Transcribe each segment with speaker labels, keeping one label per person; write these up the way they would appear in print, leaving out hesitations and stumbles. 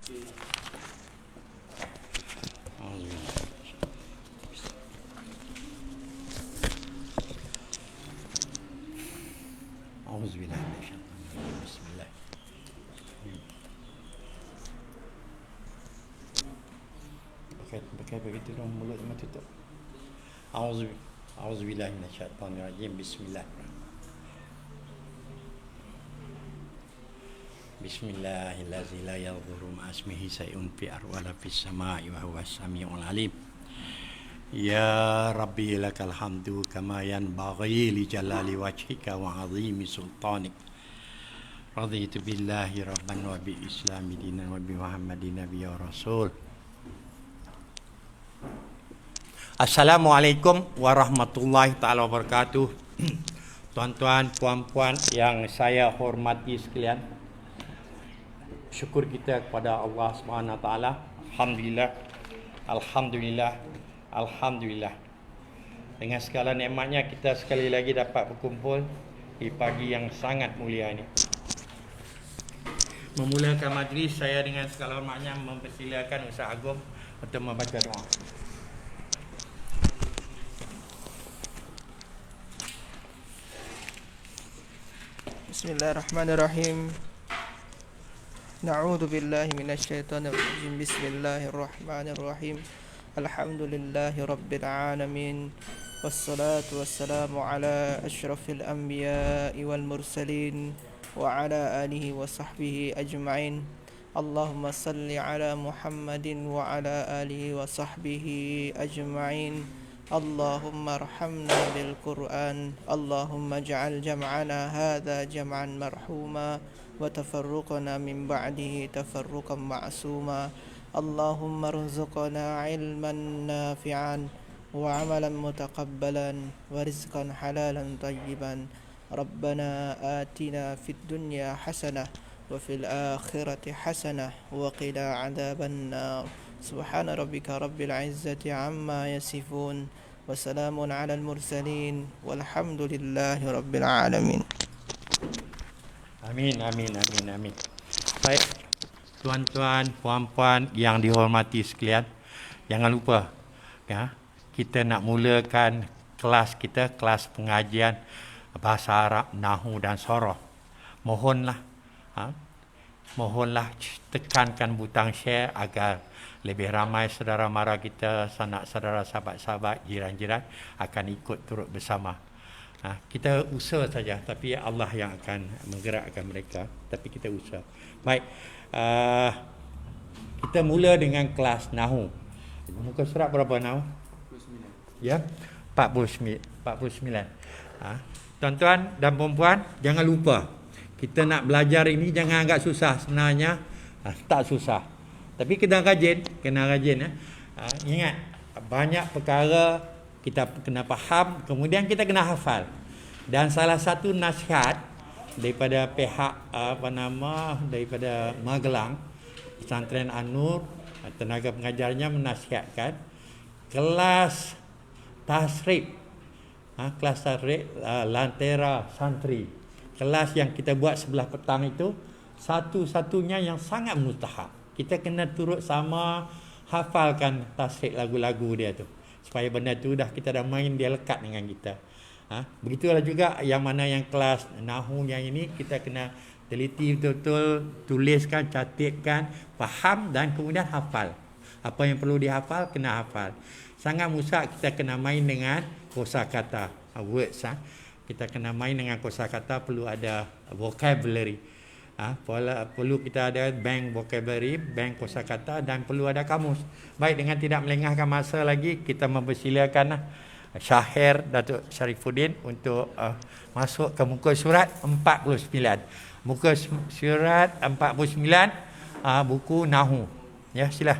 Speaker 1: Auzubillah minasyaitonir Bismillah. Pakai begitu dong, mulut cuma tutup. Auzubillah minasyaitonir Bismillah. Bismillahirrahmanirrahim. La yadhurru ma'asmihi syai'un fi arwala fis sama'i wa huwas samiul alim. Ya Rabbi lakal hamdu kama yanbaghi li jalali wajhika wa 'azimi sultanik. Raditu billahi rabban wa bi islami dinan wa bi Muhammadin nabiyya rasul. Assalamualaikum warahmatullahi taala wabarakatuh. Tuan-tuan, puan-puan yang saya hormati sekalian. Syukur kita kepada Allah Subhanahu wa taala. Alhamdulillah. Alhamdulillah. Alhamdulillah. Dengan segala nikmatnya kita sekali lagi dapat berkumpul di pagi yang sangat mulia ini. Memulakan majlis, saya dengan segala hormatnya mempersilakan Ustaz Agong untuk membaca doa.
Speaker 2: Bismillahirrahmanirrahim. Na'udzu billahi minasyaitonir rajim. Bismillahirrahmanirrahim. Alhamdulillahi rabbil alamin. Wassalatu wassalamu ala asyrafil anbiya'i wal mursalin wa ala alihi wa sahbihi ajma'in. Allahumma salli ala Muhammadin wa ala alihi wa sahbihi ajma'in. Allahumma arhamna bil Qur'an. Allahumma ja'al jam'ana hadha jam'an marhuma wa tafarruqana min ba'dihi tafarruqan ma'suma. Allahumma rzuqna ilman nafi'an wa amalan mutaqabbalan wa rizqan halalan tayyiban. Rabbana atina fid dunya hasanah wa fil akhirati hasanah wa qina adzaban nar. Subhana rabbika rabbil izzati amma yasifun wa salamun alal mursalin walhamdulillahi rabbil alamin.
Speaker 1: Amin, amin, amin, amin. Baik, tuan-tuan, puan-puan yang dihormati sekalian, jangan lupa ya, kita nak mulakan kelas kita, kelas pengajian bahasa Arab, Nahwu dan Soroh. Mohonlah mohonlah tekankan butang share agar lebih ramai saudara mara kita, sanak saudara, sahabat-sahabat, jiran-jiran akan ikut turut bersama. Kita usaha saja, tapi Allah yang akan menggerakkan mereka, tapi kita usaha. Baik, kita mula dengan kelas Nahwu. Muka surat berapa Nahwu? 49. Ya, 49. Tuan-tuan dan puan-puan, jangan lupa, kita nak belajar ini jangan agak susah sebenarnya. Tak susah, tapi kena rajin ya. Ingat, banyak perkara kita kena faham, kemudian kita kena hafal. Dan salah satu nasihat daripada pihak daripada Magelang, Pesantren An-Nur, tenaga pengajarnya menasihatkan kelas tasrif, Lantera Santri, kelas yang kita buat sebelah petang itu satu-satunya yang sangat mustahab. Kita kena turut sama hafalkan tasrif lagu-lagu dia tu, supaya benda tu kita dah main, dia lekat dengan kita. Begitulah juga yang mana yang kelas Nahwu yang ini, kita kena teliti betul-betul, tuliskan, catatkan, faham dan kemudian hafal. Apa yang perlu dihafal, kena hafal. Sangat mudah kita kena main dengan kosakata, words. Kita kena main dengan kosakata, perlu ada vocabulary. Perlu kita ada bank vocabulary, bank kosakata, dan perlu ada kamus. Baik, dengan tidak melengahkan masa lagi, kita mempersilakan Syahir Datuk Syarifuddin untuk masuk ke muka surat 49. Muka surat 49, buku Nahwu. Ya, sila.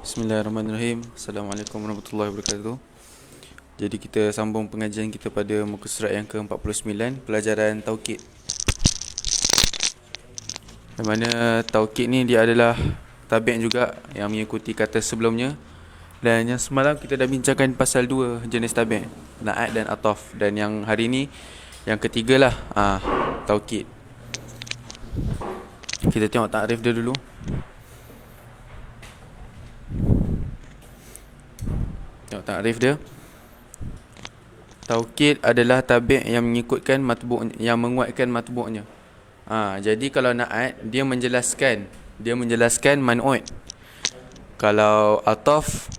Speaker 3: Bismillahirrahmanirrahim. Assalamualaikum warahmatullahi wabarakatuh. Jadi kita sambung pengajian kita pada muka surat yang ke-49, pelajaran Taukid. Di mana Taukid ni dia adalah tabi'in juga yang mengikuti kata sebelumnya. Dan yang semalam kita dah bincangkan pasal 2 jenis tabi', na'at dan ataf. Dan yang hari ni yang ketiga lah, taukid. Kita tengok takrif dia dulu. Tengok takrif dia. Taukid adalah tabi' yang mengikutkan matbu', yang menguatkan matbu'nya. Jadi kalau na'at, dia menjelaskan man'ut. Kalau ataf,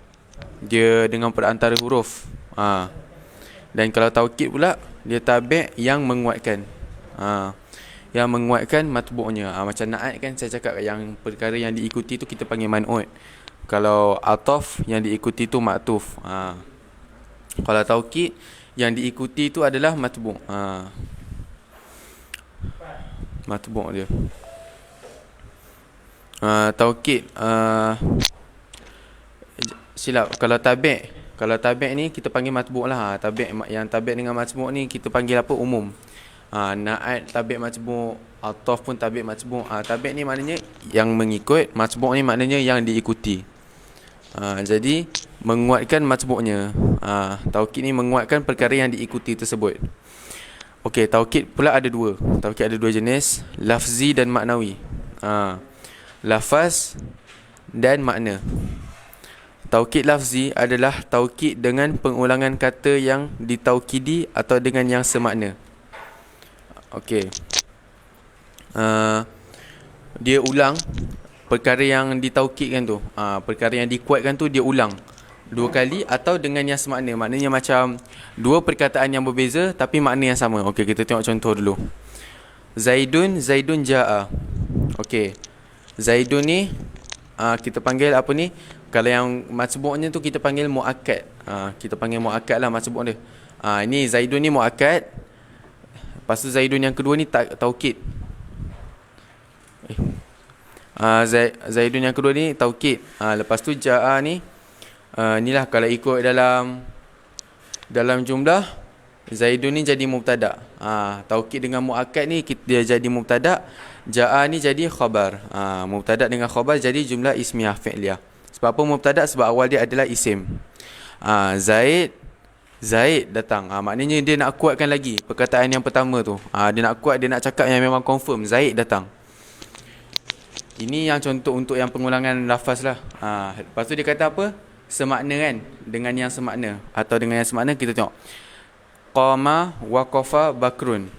Speaker 3: dia dengan perantara huruf. Dan kalau taukid pula, dia tabi' yang menguatkan. Yang menguatkan matbu'nya. Macam na'at kan saya cakap, yang perkara yang diikuti tu kita panggil man'ut. Kalau ataf, yang diikuti tu ma'tuf. Kalau taukid, yang diikuti tu adalah matbu'. Matbu' dia. Taukid, silap. Kalau tabi' ni kita panggil matbu' lah. Yang tabi' dengan matbu' ni kita panggil apa? Umum. Na'at tabi' matbu', ataf pun tabi' matbu'. Tabi' ni maknanya yang mengikut, matbu' ni maknanya yang diikuti. Jadi menguatkan matbu'nya. Taukid ni menguatkan perkara yang diikuti tersebut. Okey, taukid pula ada dua. Taukid ada dua jenis, lafzi dan maknawi. Lafaz dan makna. Taukid lafzi adalah taukid dengan pengulangan kata yang ditaukidi atau dengan yang semakna. Okey. Dia ulang perkara yang ditaukidkan tu. Perkara yang dikuatkan tu dia ulang 2 kali atau dengan yang semakna. Maknanya macam dua perkataan yang berbeza tapi makna yang sama. Okey, kita tengok contoh dulu. Zaidun ja'a. Okey. Zaidun ni kita panggil apa ni? Kalau yang matbu'nya tu kita panggil muakkad. Kita panggil muakkad lah matbu' dia. Ini Zaidun ni muakkad. Lepas tu Zaidun yang kedua ni taukid. Zaidun yang kedua ni taukid. Lepas tu ja'a ni, inilah kalau ikut dalam jumlah, Zaidun ni jadi mubtada'. Taukid dengan muakkad ni dia jadi mubtada'. Ja'a ni jadi khabar. Mubtada' dengan khabar jadi jumlah ismiyah fi'liyah. Sebab apa mubtada'? Sebab awal dia adalah isim. Zaid datang. Maknanya dia nak kuatkan lagi perkataan yang pertama tu. Dia nak kuat, dia nak cakap yang memang confirm, Zaid datang. Ini yang contoh untuk yang pengulangan lafaz lah. Lepas tu dia kata apa? Semakna kan? Dengan yang semakna. Atau dengan yang semakna kita tengok. Qama waqafa bakrun.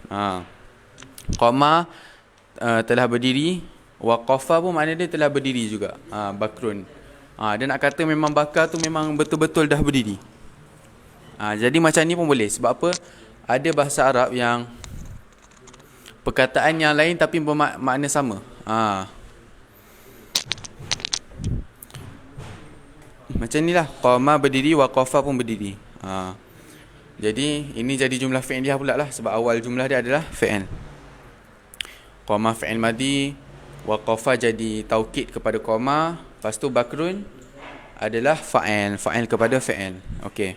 Speaker 3: Qama telah berdiri. Waqafa pun makna dia telah berdiri juga. Bakrun. Dia nak kata memang bakar tu memang betul-betul dah berdiri. Jadi macam ni pun boleh. Sebab apa? Ada bahasa Arab yang perkataan yang lain tapi bermakna sama. Macam ni lah. Qama berdiri, waqafa pun berdiri. Jadi ini jadi jumlah fi'liyah pula lah. Sebab awal jumlah dia adalah fi'il. Qama fi'il madi, waqafa jadi taukid kepada qama. Lepas tu bakrun adalah fa'il. Fa'il kepada fi'il. Okey.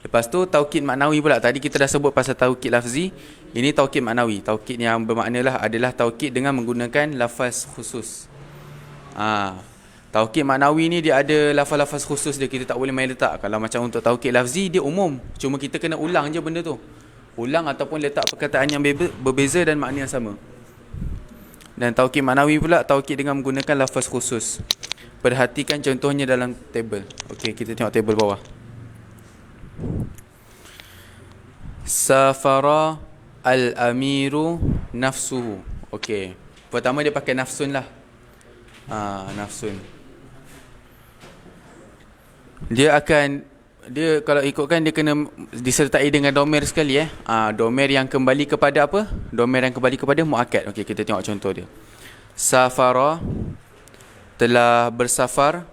Speaker 3: Lepas tu taukid maknawi pula. Tadi kita dah sebut pasal taukid lafzi. Ini taukid maknawi. Taukid yang bermakna lah adalah taukid dengan menggunakan lafaz khusus. Taukid maknawi ni dia ada lafaz-lafaz khusus dia. Kita tak boleh main letak. Kalau macam untuk taukid lafzi dia umum. Cuma kita kena ulang je benda tu. Ulang ataupun letak perkataan yang berbeza dan makna yang sama. Dan taukid maknawi pula taukid dengan menggunakan lafaz khusus. Perhatikan contohnya dalam table. Okey, kita tengok table bawah. Safara al-amiru nafsuhu. Okey. Pertama dia pakai nafsun lah. Nafsun. Dia kalau ikutkan dia kena disertai dengan domer sekali domer yang kembali kepada apa? Domer yang kembali kepada muakkad. Okey, kita tengok contoh dia. Safara telah bersafar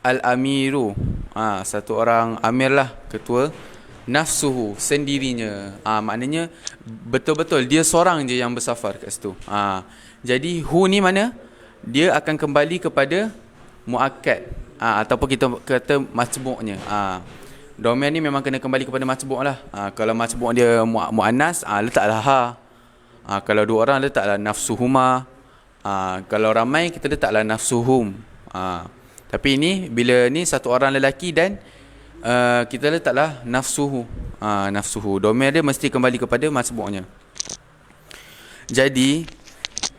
Speaker 3: al-amiru. Satu orang amir lah, ketua. Nafsuhu, sendirinya. Maknanya betul-betul dia seorang je yang bersafar kat situ. Jadi hu ni mana? Dia akan kembali kepada muakkad. Ataupun kita kata matbu'nya. Domain ni memang kena kembali kepada matbu' lah. Kalau matbu' dia muannas, letaklah ha. Kalau dua orang letaklah nafsuhuma. Kalau ramai kita letaklah nafsuhum. Tapi ini bila ni satu orang lelaki dan kita letaklah nafsuhu. Nafsuhu. Domer dia mesti kembali kepada masbu'nya. Jadi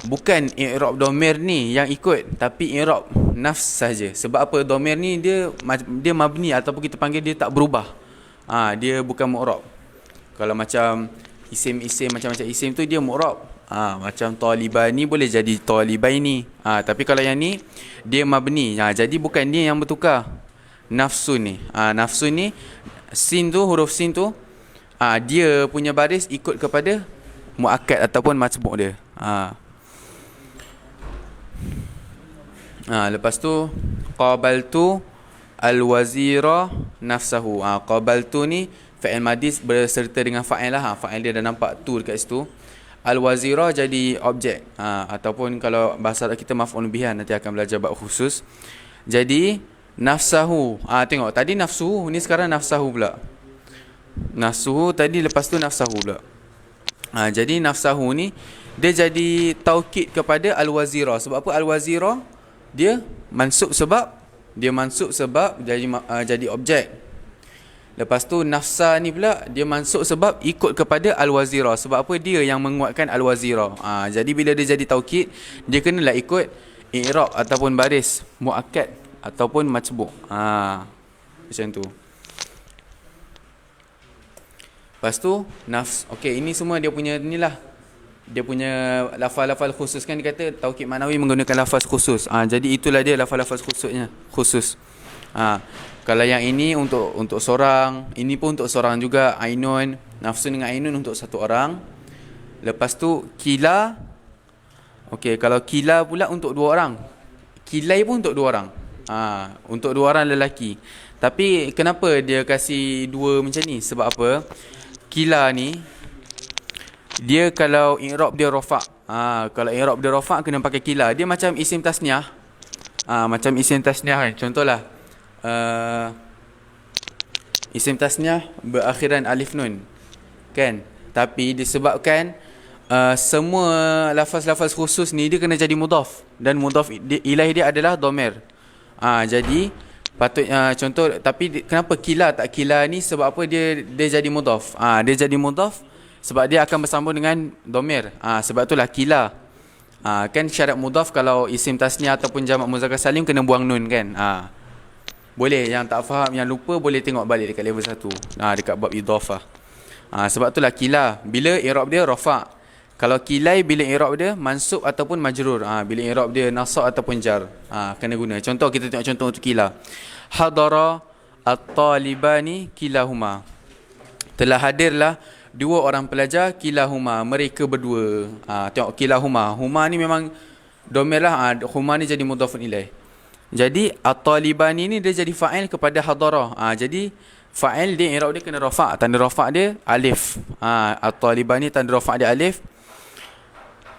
Speaker 3: bukan i'rab domer ni yang ikut, tapi i'rab nafs saja. Sebab apa? Domer ni dia mabni ataupun kita panggil dia tak berubah. Dia bukan mu'rab. Kalau macam isim-isim macam-macam isim tu dia mu'rab. Macam talibani boleh jadi talibaini. Tapi kalau yang ni dia mabni. Jadi bukan dia yang bertukar. Nafsu ni. Nafsu ni sin tu, huruf sin tu dia punya baris ikut kepada muakkad ataupun masbu' dia. Lepas tu qabaltu al-wazira nafsahu. Qabaltu ni fa'il madis berserta dengan fa'il lah. Fa'il dia dah nampak tu dekat situ. Al-wazira jadi objek. Ataupun kalau bahasa kita maf'ul bihi, nanti akan belajar bab khusus. Jadi nafsahu. Tengok tadi nafsuhu, ni sekarang nafsahu pula. Nafsuhu tadi, lepas tu nafsahu pula. Jadi nafsahu ni dia jadi taukid kepada al-wazira. Sebab apa? Al-wazira dia mansub sebab jadi objek. Lepas tu nafsa ni pula dia mansub sebab ikut kepada al-wazira. Sebab apa? Dia yang menguatkan al-wazira. Jadi bila dia jadi taukid, dia kenalah ikut i'rab ataupun baris muakkad ataupun majbu'. Macam tu. Lepas tu nafs. Okey, ini semua dia punya inilah. Dia punya lafaz-lafaz khusus kan, dia kata taukid maknawi menggunakan lafaz khusus. Jadi itulah dia lafaz-lafaz khususnya, khusus. Kalau yang ini untuk seorang, ini pun untuk seorang juga. Ainun, nafsu dengan ainun untuk satu orang. Lepas tu kila. Okey, kalau kila pula untuk dua orang. Kilai pun untuk dua orang. Untuk dua orang lelaki. Tapi kenapa dia kasih dua macam ni? Sebab apa? Kila ni dia kalau i'rab dia rafa'. Kalau i'rab dia rafa' kena pakai kila. Dia macam isim tasniah. Macam isim tasniah kan. Contohlah isim tasniah berakhiran alif nun. Kan? Tapi disebabkan semua lafaz-lafaz khusus ni dia kena jadi mudhaf, dan mudhaf ilaih dia adalah domer. Jadi patutnya contoh, tapi kenapa kila tak kila ni? Sebab apa dia jadi mudhaf? Dia jadi mudhaf sebab dia akan bersambung dengan domer. Sebab itulah kila. Kan syarat mudhaf kalau isim tasniah ataupun jamak muzakkar salim kena buang nun kan. Boleh yang tak faham, yang lupa boleh tengok balik dekat level 1. Dekat bab idhafah. Sebab itulah kila bila i'rab dia rafa'. Kalau kilai bila i'rab dia mansub ataupun majrur. Bila i'rab dia nasab ataupun jar. Kena guna. Contoh, kita tengok contoh untuk kila. Hadara at-talibani kilahuma. Telah hadirlah dua orang pelajar kilahuma, mereka berdua. Tengok kilahuma. Huma ni memang domer lah. Huma ni jadi mudhafun ilaih. Jadi at-talibani ni dia jadi fa'il kepada hadara. Jadi fa'il dia i'rab dia kena rafa'. Tanda rafa' dia alif. At-talibani tanda rafa' dia alif.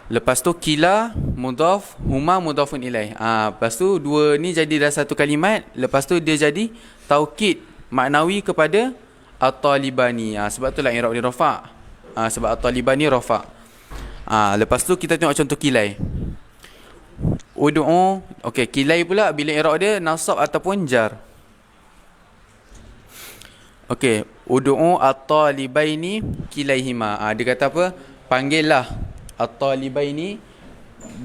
Speaker 3: Lepas tu kila mudhaf, huma mudhafun ilaih. Lepas tu dua ni jadi dah satu kalimat. Lepas tu dia jadi taukid maknawi kepada at-talibani. Sebab itulah i'rab dia rafa'. Sebab at-talibani rafa'. Lepas tu kita tengok contoh kilai. Ud'u. Okey, kilai pula bila i'rab dia nasab ataupun jar. Okey, ud'u at-talibaini kilaihima. Dia kata apa? Panggillah at-talibaini,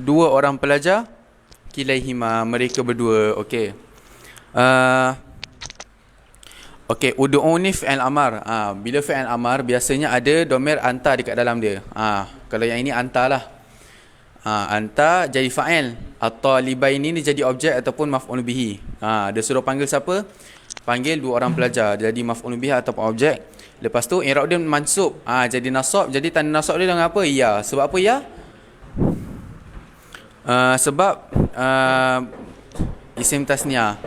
Speaker 3: dua orang pelajar, kilaihima, mereka berdua. Okey. Okey, ud'u ni fi'il amar. Bila fi'il amar biasanya ada domer anta dekat dalam dia. Kalau yang ini anta lah. Anta jadi fa'il. At-talibaini ni jadi objek ataupun maf'ul bihi. Dia suruh panggil siapa? Panggil dua orang pelajar, jadi maf'ul bihi ataupun objek. Lepas tu i'rab dia mansub. Jadi nasab. Jadi tanda nasab dia dengan apa? Ya. Sebab apa ya? Sebab isim tasniah.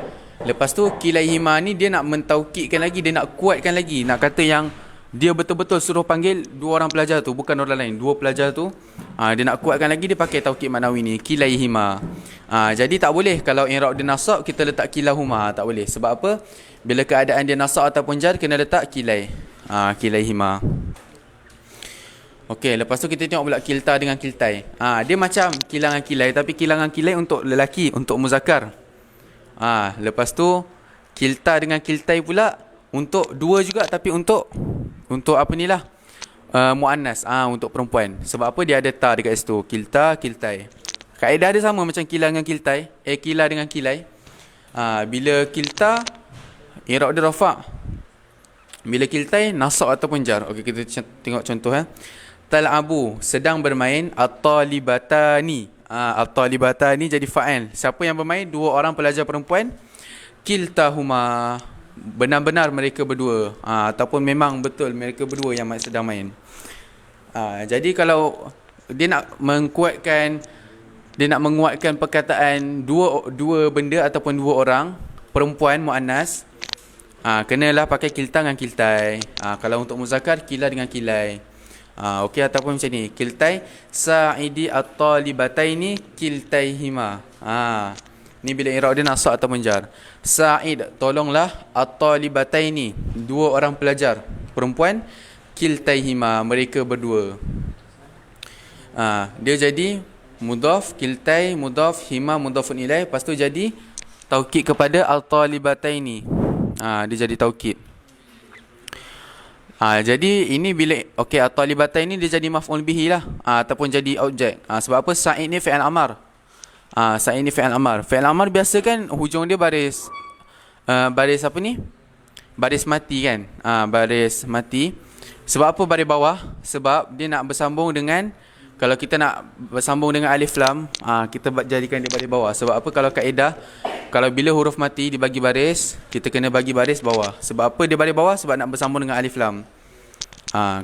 Speaker 3: Lepas tu kilaihima ni dia nak mentaukidkan lagi, dia nak kuatkan lagi, nak kata yang dia betul-betul suruh panggil dua orang pelajar tu, bukan orang lain, dua pelajar tu. Dia nak kuatkan lagi, dia pakai taukid maknawi ni, kilaihima. Jadi tak boleh kalau i'rab dia nasab kita letak kilahuma, tak boleh. Sebab apa? Bila keadaan dia nasab ataupun jar kena letak kilai. Kilaihima. Okey, lepas tu kita tengok pula kilta dengan kiltai. Dia macam kilangan kilai, tapi kilangan kilai untuk lelaki, untuk muzakkar. Lepas tu kilta dengan kiltai pula untuk dua juga, tapi untuk apa ni lah, muannas, untuk perempuan. Sebab apa? Dia ada ta dekat situ. Kilta, kiltai. Kaedah dia sama macam kila dengan kiltai. Kila dengan kilai. Bila kilta, i'rab dia rafa'. Bila kiltai, nasab ataupun jar. Okey, kita tengok contoh. Tal'abu, sedang bermain. At-talibatani. At-talibatani jadi fa'il. Siapa yang bermain? Dua orang pelajar perempuan. Kiltahuma, benar-benar mereka berdua. Ataupun memang betul mereka berdua yang sedang main. Jadi kalau dia nak menguatkan perkataan dua benda ataupun dua orang perempuan muannas, kenalah pakai kilta dengan kiltai. Kalau untuk muzakkar, kila dengan kilai. Okey, ataupun macam ni, kiltai sa'idi at-talibataini kiltaihima. Ni bila i'rab dia nasab ataupun jar. Sa'id, tolonglah, at-talibataini, dua orang pelajar perempuan, kiltaihima, mereka berdua. Dia jadi mudhaf, kiltai mudhaf, hima mudhafun ilaih, lepas tu jadi taukid kepada at-talibataini. Dia jadi taukid. Jadi ini bila at-talibataini dia jadi maf'ul bihi lah, ataupun jadi objek. Sebab apa? Sa'id ni fi'il amar. Sa'id ni fi'il amar. Fi'il amar biasa kan hujung dia baris apa ni? Baris mati kan? Baris mati. Sebab apa baris bawah? Sebab dia nak bersambung dengan, kalau kita nak bersambung dengan alif lam, kita jadikan dia baris bawah. Sebab apa? Kalau kaedah, kalau bila huruf mati dibagi baris, kita kena bagi baris bawah. Sebab apa dia baris bawah? Sebab nak bersambung dengan alif lam.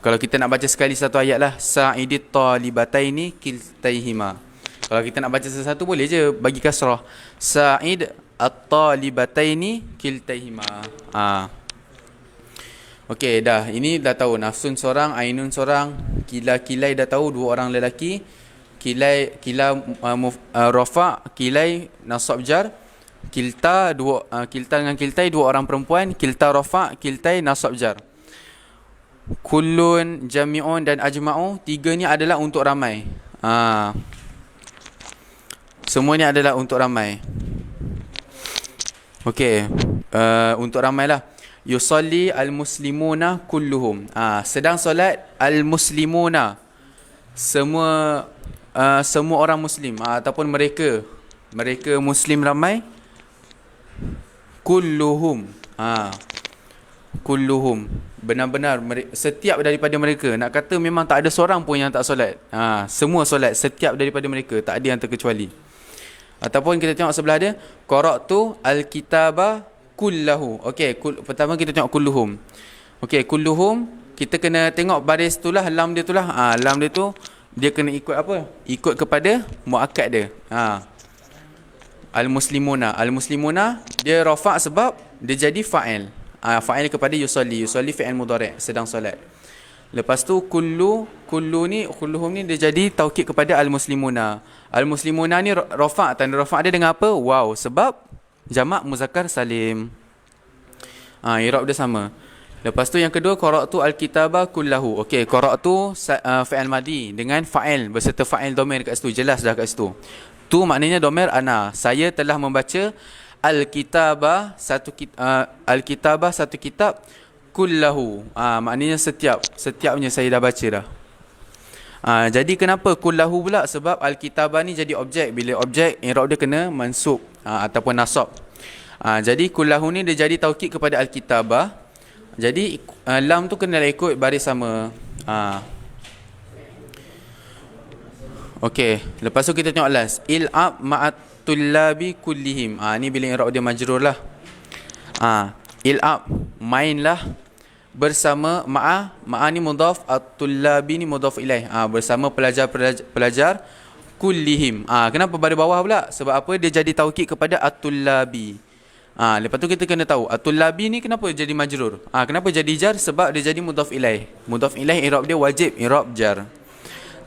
Speaker 3: Kalau kita nak baca sekali satu ayat lah, sa'idit talibataini kiltaihima. Kalau kita nak baca satu boleh je bagi kasrah. Sa'id at-talibataini kiltaihima. Okey, dah. Ini dah tahu nafsun seorang, ainun seorang, kilai dah tahu dua orang lelaki. Kilai rafa', kilai nasab jar. Kilta dengan kiltai dua orang perempuan. Kilta rafa', kiltai nasab jar. Kullun, jami'un dan ajma'u, tiga ni adalah untuk ramai. Semua ni adalah untuk ramai. Okey, untuk ramai lah. Yusalli al-muslimuna kulluhum. Sedang solat al-muslimuna, semua orang muslim, ataupun mereka muslim ramai. Kulluhum, kulluhum, benar-benar setiap daripada mereka. Nak kata memang tak ada seorang pun yang tak solat. Semua solat, setiap daripada mereka, tak ada yang terkecuali. Ataupun kita tengok sebelah dia, qara'tu al-kitaba kullahu. Okey, pertama kita tengok kulluhum. Okey, kulluhum, kita kena tengok baris tu lah, lam dia tu lah. Lam dia tu dia kena ikut apa? Ikut kepada muakkad dia. Al-muslimuna. Al-muslimuna dia rafa' sebab dia jadi fa'il. Fa'il kepada yusalli. Yusalli fi'il mudhari', sedang solat. Lepas tu kulluhum ni dia jadi taukid kepada al-muslimuna. Al-muslimuna ni rafa', tanda rafa' dia dengan apa? Waw, sebab jamak muzakkar salim. I'rab dia sama. Lepas tu yang kedua, qara'tu al-kitaba kullahu. Okey, qara'tu fi'il madi dengan fa'il berserta fa'il dhamir kat situ, jelas dah kat situ. Tu maknanya dhamir ana. Saya telah membaca al-kitaba satu kitab kullahu. Maknanya setiapnya saya dah baca dah. Jadi kenapa kullahu pula? Sebab al-kitaba ni jadi objek. Bila objek, i'rab dia kena mansub ataupun nasab. Jadi kullahu ni dia jadi taukid kepada al-kitaba. Jadi lam tu kena ikut baris sama. Okey, lepas tu kita tengok last. Il'ab ma'at tullabi kullihim. Ni bila i'rab dia majrur lah. Il'ab, mainlah bersama ma'a ni mudhaf, at-tullabi ni mudhaf ilaih. Bersama pelajar kullihim. Kenapa baris bawah pula? Sebab apa? Dia jadi taukid kepada at-tullabi. Lepas tu kita kena tahu at-tullabi ni kenapa jadi majrur? Kenapa jadi jar? Sebab dia jadi mudhaf ilaih. Mudhaf ilaih i'rab dia wajib i'rab jar.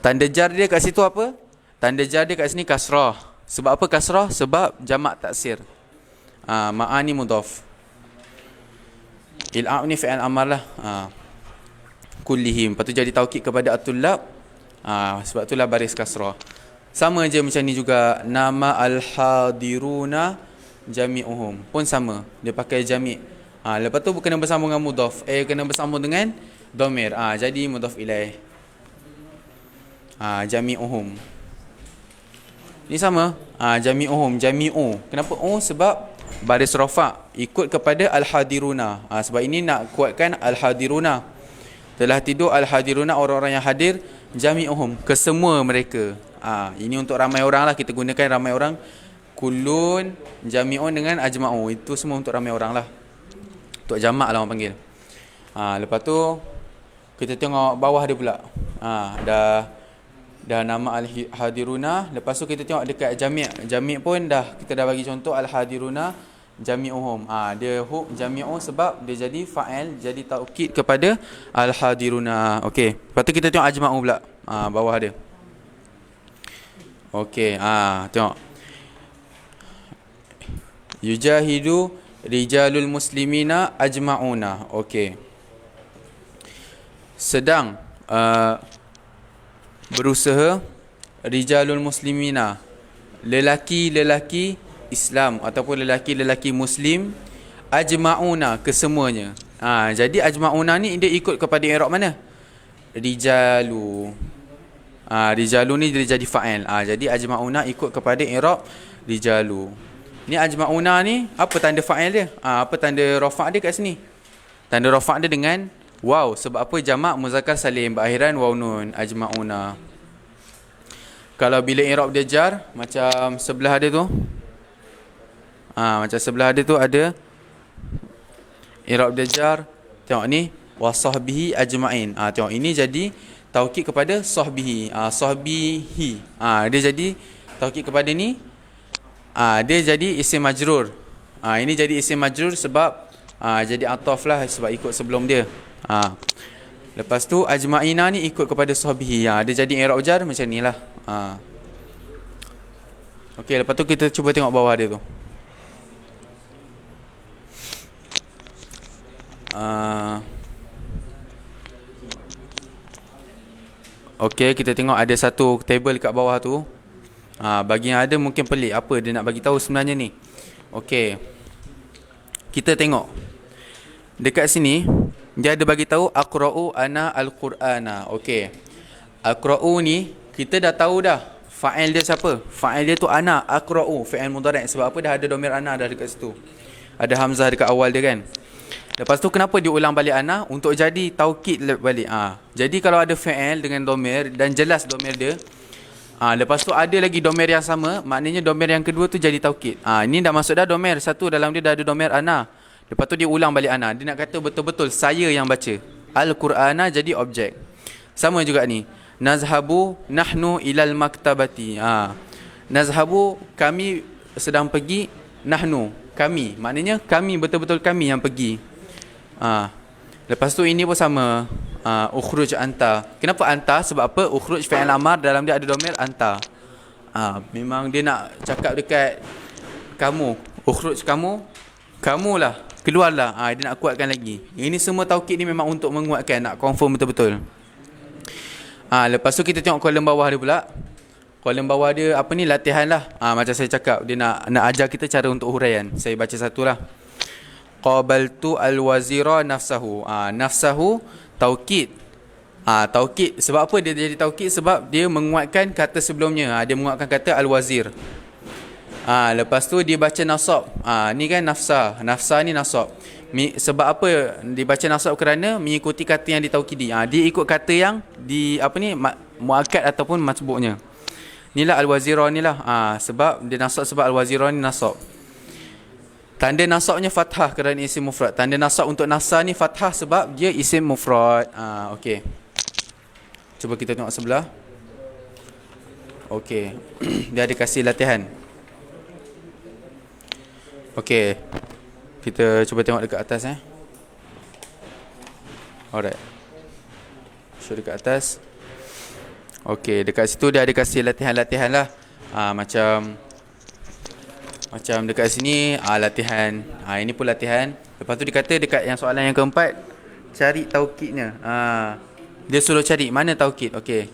Speaker 3: Tanda jar dia kat situ apa? Tanda jar dia kat sini kasrah. Sebab apa kasrah? Sebab jamak taksir. Ma'a ni mudhaf. Il'ab ni fi'il amar lah. Kullihim. Lepas tu jadi taukid kepada at-tullab. Sebab itulah baris kasrah. Sama je macam ni juga. Nama al-hadiruna jami'uhum pun sama, dia pakai jami'. Lepas tu kena bersambung dengan mudhaf, kena bersambung dengan dhamir. Jadi mudhaf ilaih. Jami'uhum ni sama. Jami'uhum, jami'u. Kenapa sebab baris rafa' ikut kepada al-hadiruna. Sebab ini nak kuatkan al-hadiruna. Telah tidur al-hadiruna, orang-orang yang hadir, jami'uhum, kesemua mereka. Ini untuk ramai orang lah, kita gunakan ramai orang. Kullun, jami'un dengan ajma'u, itu semua untuk ramai orang lah, untuk jamak lah orang panggil. Lepas tu kita tengok bawah dia pula. Dah nama al-hadiruna. Lepas tu kita tengok dekat jami'. Jami' pun kita dah bagi contoh al-hadiruna jami'uhum. Dia jami'u sebab dia jadi fa'il, jadi taukid kepada al-hadiruna. Okey. Lepas tu kita tengok ajma'u pula. Bawah dia. Okey. Tengok. Yujahidu rijalul muslimina ajma'una. Okey. Sedang berusaha rijalul muslimina, lelaki-lelaki Islam ataupun lelaki-lelaki Muslim, ajma'una, kesemuanya. Jadi ajma'una ni dia ikut kepada i'rab mana? Rijalu. Rijalu ni dia jadi fa'il. Jadi ajma'una ikut kepada i'rab rijalu. Ni ajma'una ni apa tanda fa'il dia? Apa tanda rafa' dia kat sini? Tanda rafa' dia dengan waw. Sebab apa? Jamak muzakkar salim berakhiran waw nun, ajma'una. Kalau bila i'rab dia jar, macam sebelah dia tu, macam sebelah dia tu ada i'rab dia jar. Tengok ni, wasahbihi ajma'in. Tengok ini jadi taukid kepada sahbihi. Sahbihi. Dia jadi taukid kepada ni. Dia jadi isim majrur. Ini jadi isim majrur sebab jadi ataf lah, sebab ikut sebelum dia. Lepas tu ajma'ina ni ikut kepada sahbihi. Dia jadi i'rab jar macam ni lah. Okey, lepas tu kita cuba tengok bawah dia tu. Okey, kita tengok ada satu table kat bawah tu. Bagi yang ada mungkin pelik, apa dia nak bagi tahu sebenarnya ni. Okey. Kita tengok. Dekat sini dia ada bagi tahu aqra'u ana al-Qur'ana. Okey. Aqra'u ni kita dah tahu dah fa'il dia siapa? Fa'il dia tu ana, aqra'u, fi'il mudhari'. Sebab apa? Dah ada dhamir ana dah dekat situ. Ada hamzah dekat awal dia kan. Lepas tu kenapa dia ulang balik ana? Untuk jadi taukid balik. Jadi kalau ada fi'il dengan dhamir dan jelas dhamir dia, lepas tu ada lagi dhamir yang sama, maknanya dhamir yang kedua tu jadi taukid. Ini dah masuk dah dhamir satu, dalam dia dah ada dhamir ana. Lepas tu dia ulang balik ana. Dia nak kata betul-betul saya yang baca. Al-Qur'ana jadi objek. Sama juga ni. Nazhabu nahnu ilal maktabati. Nazhabu, kami sedang pergi. Nahnu, kami, maknanya kami, betul-betul kami yang pergi. Lepas tu ini pun sama. Ukhruj anta. Kenapa anta? Sebab apa? Ukhruj fi'il amar, dalam dia ada dhamir anta. Memang dia nak cakap dekat kamu. Ukhruj kamu, kamulah, keluarlah. Dia nak kuatkan lagi. Ini semua taukid ni memang untuk menguatkan, nak confirm betul-betul. Lepas tu kita tengok kolom bawah dia pula. Kolom bawah dia apa ni? Latihan lah. Macam saya cakap, dia nak ajar kita cara untuk huraian. Saya baca satu lah. Qabaltu al-wazira nafsahu. Nafsahu taukid. Taukid. Sebab apa dia jadi taukid? Sebab dia menguatkan kata sebelumnya. Dia menguatkan kata al-wazir. Lepas tu dia baca nasab. Ni kan nafsah. Nafsah ni nasab. Sebab apa dibaca nasab? Kerana mengikuti kata yang ditaukidi. Dia ikut kata yang di apa ni, muakkad ataupun masbuknya. Inilah al-wazira ni lah. Sebab dia nasab sebab al-wazira ni nasab. Tanda nasabnya fathah kerana isim mufrad. Tanda nasab untuk nafsah ni fathah sebab dia isim mufrad. Okey. Cuba kita tengok sebelah. Okey. Dia ada kasih latihan. Okey. Kita cuba tengok dekat atas Alright. Show dekat atas. Okey, dekat situ dia ada kasih latihan-latihan lah. Macam dekat sini latihan. Ini pun latihan. Lepas tu dia kata dekat yang soalan yang keempat, cari taukidnya. Dia suruh cari mana taukid. Okey.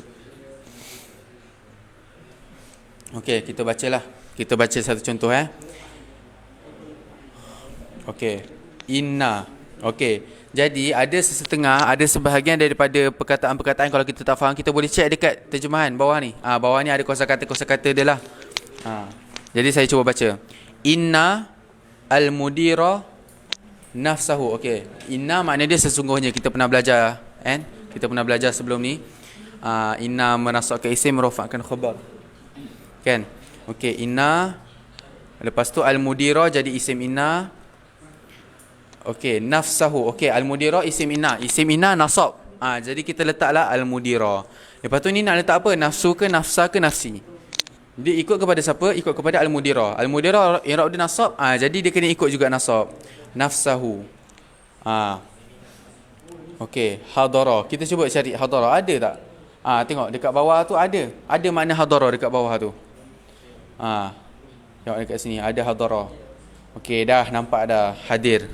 Speaker 3: Okey, kita bacalah. Kita baca satu contoh Okey. Inna. Okey. Jadi ada sebahagian daripada perkataan-perkataan kalau kita tak faham, kita boleh check dekat terjemahan bawah ni. Bawah ni ada kosakata dia lah. Jadi saya cuba baca. Inna al-mudira nafsahu. Okey. Inna maknanya dia sesungguhnya, kita pernah belajar kan? Kita pernah belajar sebelum ni. Inna menasab ke isim merofakkan khabar. Kan? Okey, inna. Lepas tu al-mudira jadi isim inna. Okey, nafsahu. Okey, al-mudira isim inna. Isim inna nasab. Jadi kita letaklah al-mudira. Lepas tu ni nak letak apa? Nafsu ke nafsa ke nafsi? Dia ikut kepada siapa? Ikut kepada al-mudira. Al-mudira i'rab dia nasab. Jadi dia kena ikut juga nasab. Nafsahu. Okey, hadara. Kita cuba cari hadara. Ada tak? Tengok dekat bawah tu ada. Ada makna hadara dekat bawah tu. Tengok dekat sini ada hadara. Okey, dah nampak dah hadir.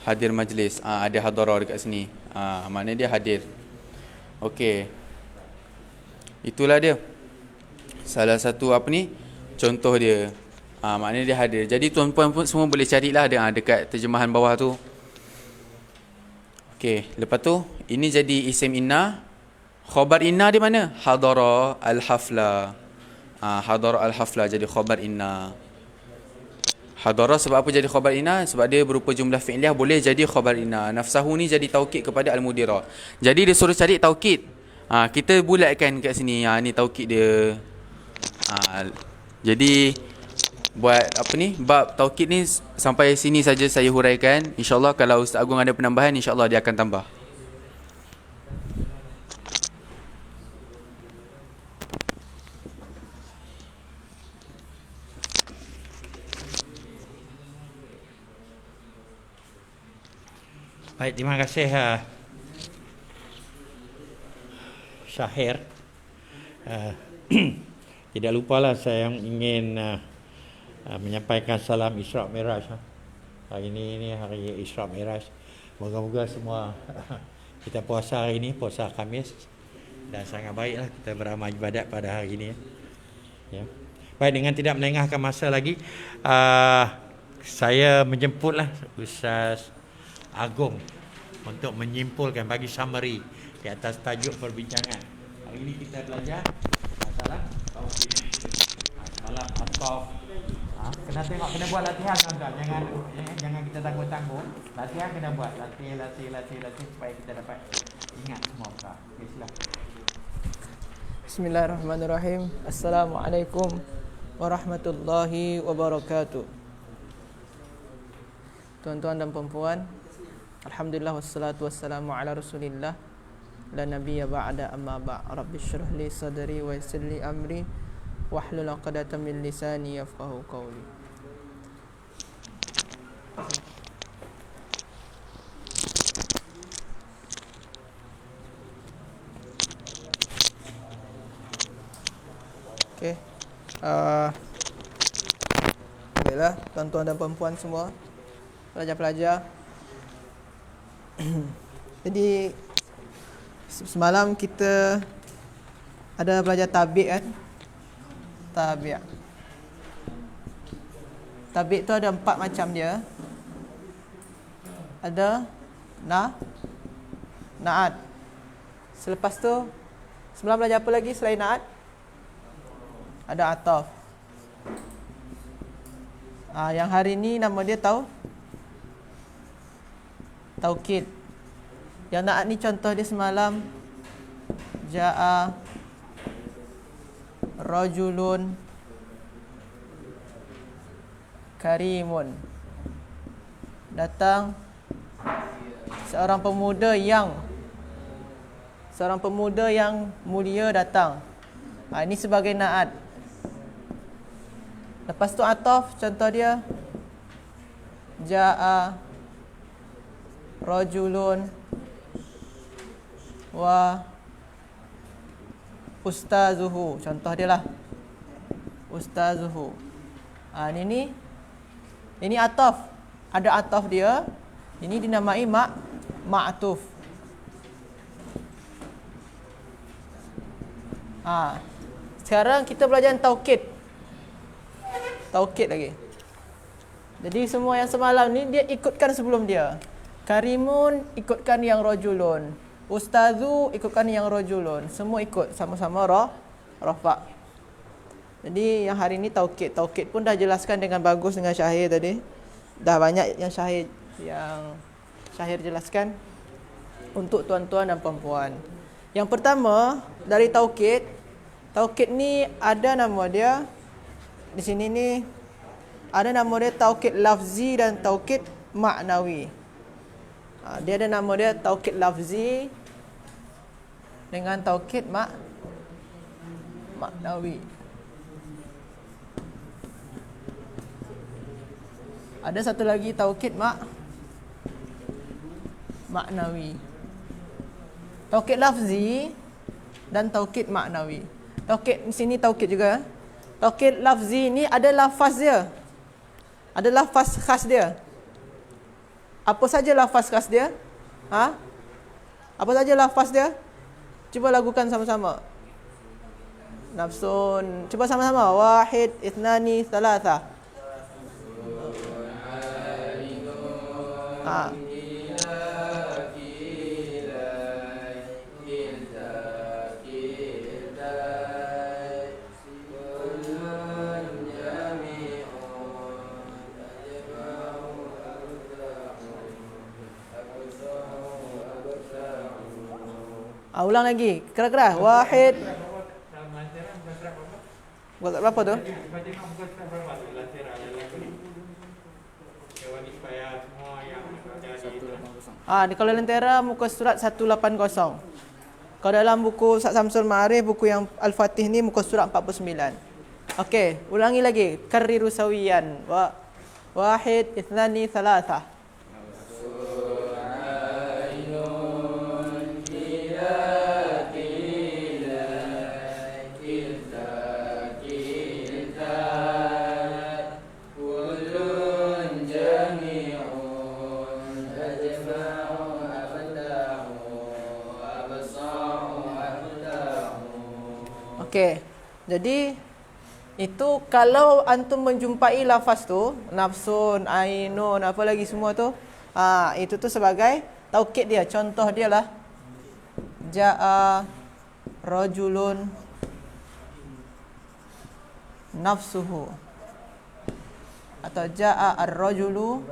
Speaker 3: Hadir majlis. Ada hadara dekat sini. Maknanya dia hadir. Okey. Itulah dia. Salah satu contoh dia. Maknanya dia hadir. Jadi tuan-puan pun semua boleh carilah dekat terjemahan bawah tu. Okey, lepas tu ini jadi isim inna. Khabar inna di mana? Hadara al-hafla. Hadara al-hafla jadi khabar inna. Hadara sebab apa jadi khabar inna? Sebab dia berupa jumlah fi'liyah, boleh jadi khabar inna. Nafsahu ni jadi taukid kepada al-mudira. Jadi dia suruh cari taukid. Kita bulatkan kat sini. Ni taukid dia. Jadi buat bab taukid ni sampai sini saja saya huraikan. InsyaAllah kalau Ustaz Agung ada penambahan, insyaAllah dia akan tambah.
Speaker 1: Baik, terima kasih Syahir. Tidak lupalah saya ingin menyampaikan salam Isra' Miraj. Hari ini hari Isra' Miraj. Moga-moga semua kita puasa hari ini, puasa Khamis, dan sangat baiklah kita beramal ibadat pada hari ini. Ya. Baik, dengan tidak melengahkan masa lagi, saya menjemputlah Ustaz Agung untuk menyimpulkan, bagi summary di atas tajuk perbincangan. Hari ini kita belajar masalah tauhid. Masalah ataf. Kena buat latihan tuan-tuan. Jangan kita tangguh-tangguh. Latihan kena buat. Latih supaya kita dapat ingat semua perkara. Okay, silakan.
Speaker 2: Bismillahirrahmanirrahim. Assalamualaikum warahmatullahi wabarakatuh. Tuan-tuan dan puan-puan, alhamdulillah wassalatu wassalamu ala Rasulillah la nabiyya ba'da amma ba'. Rabbi shrah li sadri wa yassir li amri wahlul 'uqdatam min lisani yafqahu qawli. Okey. Baiklah tuan-tuan dan puan-puan semua, pelajar-pelajar. Jadi semalam kita ada belajar tabi' kan? Tabi'. Tabi' tu ada 4 macam dia. Ada na'at. Selepas tu semalam belajar apa lagi selain na'at? Ada ataf. Yang hari ni nama dia taukid. Yang na'at ni contoh dia semalam, ja'a rajulun karimun. Datang seorang pemuda yang mulia datang. Ini sebagai na'at. Lepas tu ataf, contoh dia ja'a rajulun wa ustazuhu. Contoh dia lah ustazuhu. Ini ataf. Ada ataf dia. Ini dinamai ma'tuf. Sekarang kita belajar taukid. Taukid lagi. Jadi semua yang semalam ni dia ikutkan sebelum dia. Karimun ikutkan yang rajulun. Ustazu ikutkan yang rajulun. Semua ikut sama-sama rafa'. Jadi yang hari ni taukid. Taukid pun dah jelaskan dengan bagus dengan Syahir tadi. Dah banyak yang Syahir jelaskan untuk tuan-tuan dan puan-puan. Yang pertama dari taukid. Taukid ni ada nama dia. Di sini ni ada nama dia taukid lafzi dan taukid maknawi. Dia ada nama dia taukid lafzi dengan taukid maknawi. Ada satu lagi taukid maknawi. Taukid lafzi dan taukid maknawi. Taukid di sini taukid juga. Taukid lafzi ni ada lafaz dia. Ada lafaz khas dia. Apa saja lafaz khas dia? Apa saja lafaz dia? Cuba lakukan sama-sama. Nafsun. Cuba sama-sama. Wahid, ithnani, thalatha. Ulang lagi. Keras-keras. Wahid. Buat berapa tu? Kalau lentera muka surat 180. Kalau dalam buku Ustaz Samsul Ma'arif, buku yang Al-Fatih ni muka surat 49. Okey, ulangi lagi. Karriru sawiyan. Wahid, ithnani, thalatha. Okey. Jadi itu kalau antum menjumpai lafaz tu, nafsun, ainun, apa lagi semua tu, itu tu sebagai taukid dia. Contoh dia lah jaa rajulun nafsuhu, atau jaa ar-rajulu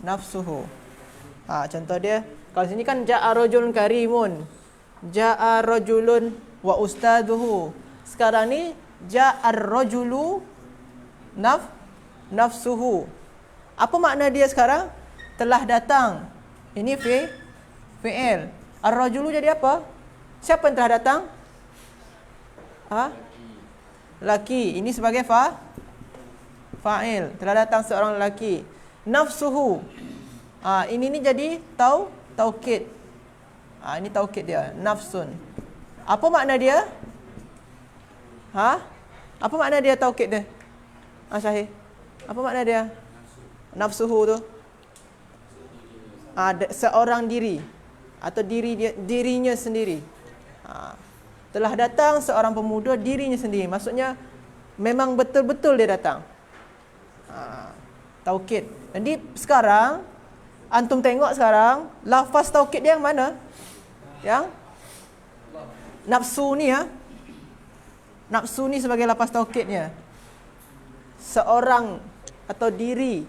Speaker 2: nafsuhu. Contoh dia. Kalau sini kan jaa rajulun karimun, jaa rajulun wa ustaduhu. Sekarang ni jaa ar-rajulu nafsuhu. Apa makna dia sekarang? Telah datang. Ini fi'il. Ar-rajulu jadi apa? Siapa yang telah datang? Laki. Ini sebagai fa'il. Telah datang seorang lelaki. Nafsuhu. Ini ni jadi taukid. Ini taukid dia. Nafsun. Apa makna dia? Apa makna dia taukid dia? Syahir. Apa makna dia? Nafsuhu tu. Seorang diri. Atau dirinya sendiri. Telah datang seorang pemuda, dirinya sendiri. Maksudnya memang betul-betul dia datang. Taukid. Jadi sekarang antum tengok sekarang lafaz taukid dia yang mana? Yang nafsu ni Nafsu ni sebagai lafaz taukidnya. Seorang atau diri.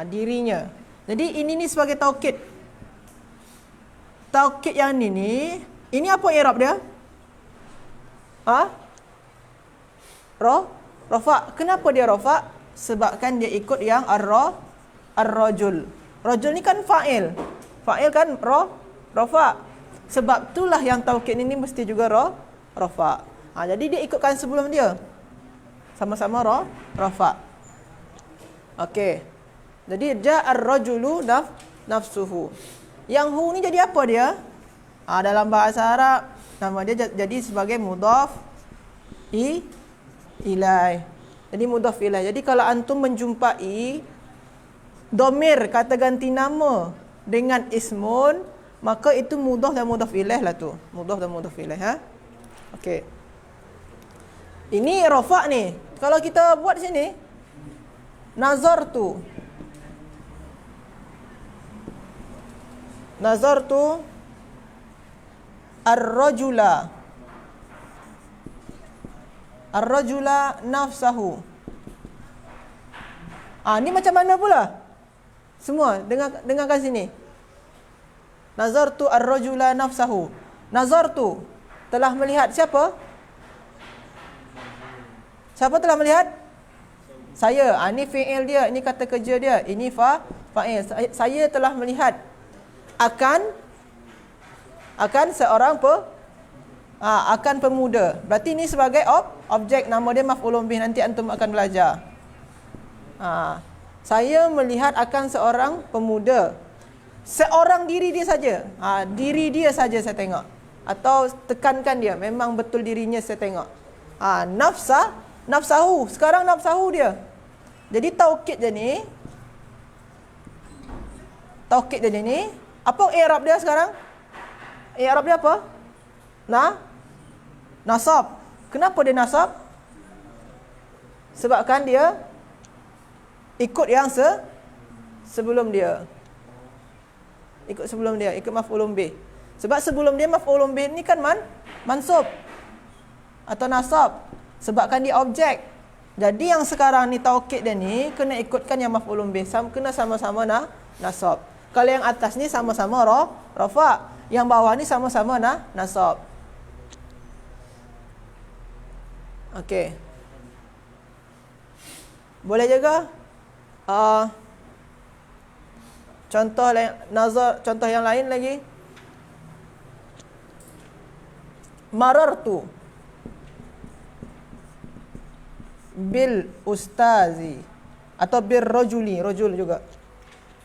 Speaker 2: Dirinya. Jadi ini ni sebagai taukid. Taukid yang ini apa i'rab dia? Rafa. Kenapa dia rafa? Sebabkan dia ikut yang ar-rajul. Rajul ni kan fa'il. Fa'il kan rafa. Sebab itulah yang taukid ini mesti juga rafa. Jadi dia ikutkan sebelum dia. Sama-sama rafa. Okey. Jadi ja'ar rajulu nafsuhu. Yang hu ni jadi apa dia? Dalam bahasa Arab nama dia jadi sebagai mudhaf ilaih. Jadi mudhaf ilaih. Jadi kalau antum menjumpai domir kata ganti nama dengan ismun, maka itu mudhaf dan mudhaf ilaih lah tu. Mudhaf dan mudhaf ilaih. Okey. Ini rafa' ni. Kalau kita buat sini, nazartu ar-rajula nafsahu. Ni macam mana pula? Semua dengarkan sini. Nazartu ar-rajula nafsahu. Nazartu telah melihat siapa? Siapa telah melihat? Saya. Ini fi'il dia, ini kata kerja dia, ini fa'il. Saya telah melihat akan seorang akan pemuda. Berarti ini sebagai objek, nama dia maf'ulun bih, nanti antum akan belajar. Saya melihat akan seorang pemuda. Seorang diri dia saja. Diri dia saja saya tengok. Atau tekankan dia, memang betul dirinya saya tengok. Nafsahu. Sekarang nafsahu dia. Jadi taukid dia ni. Apa i'rab dia sekarang? I'rab dia apa? Nasab. Kenapa dia nasab? Sebabkan dia ikut yang sebelum dia. Ikut maf'ulun bih. Sebab sebelum dia maf'ulun bih ni kan mansub atau nasab. Sebabkan dia objek. Jadi yang sekarang ni taukid dia ni kena ikutkan yang maf'ulun bih, kena sama-sama nasab. Kalau yang atas ni sama-sama rafa', yang bawah ni sama-sama nasab. Okey. Boleh juga contoh yang lain lagi. Marartu bil ustazi atau bir rajuli, rajul juga.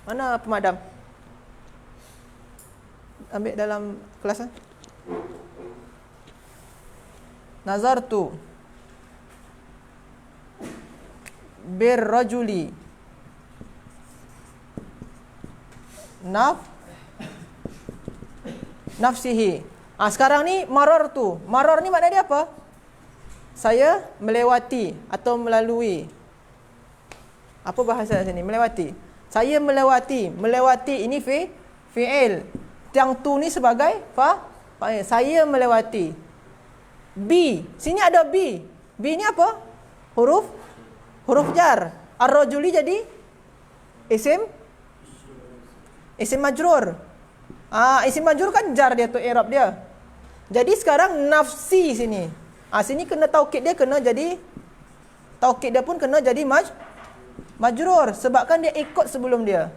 Speaker 2: Mana pemadam? Ambil dalam kelas. Nazartu bir rajuli nafsihi. Sekarang ni marar tu. Marar ni makna dia apa? Saya melewati atau melalui. Apa bahasa sini? Melewati. Saya melewati. Melewati ini fi'il. Yang tu ni sebagai fa'il. Saya melewati. B. Sini ada B. B ni apa? Huruf jar. Ar-rajuli jadi isim majrur. Isim majrur kan jar dia tu i'rab dia. Jadi sekarang nafsi sini. Sini kena taukid dia kena jadi taukid dia pun kena jadi majrur sebabkan dia ikut sebelum dia.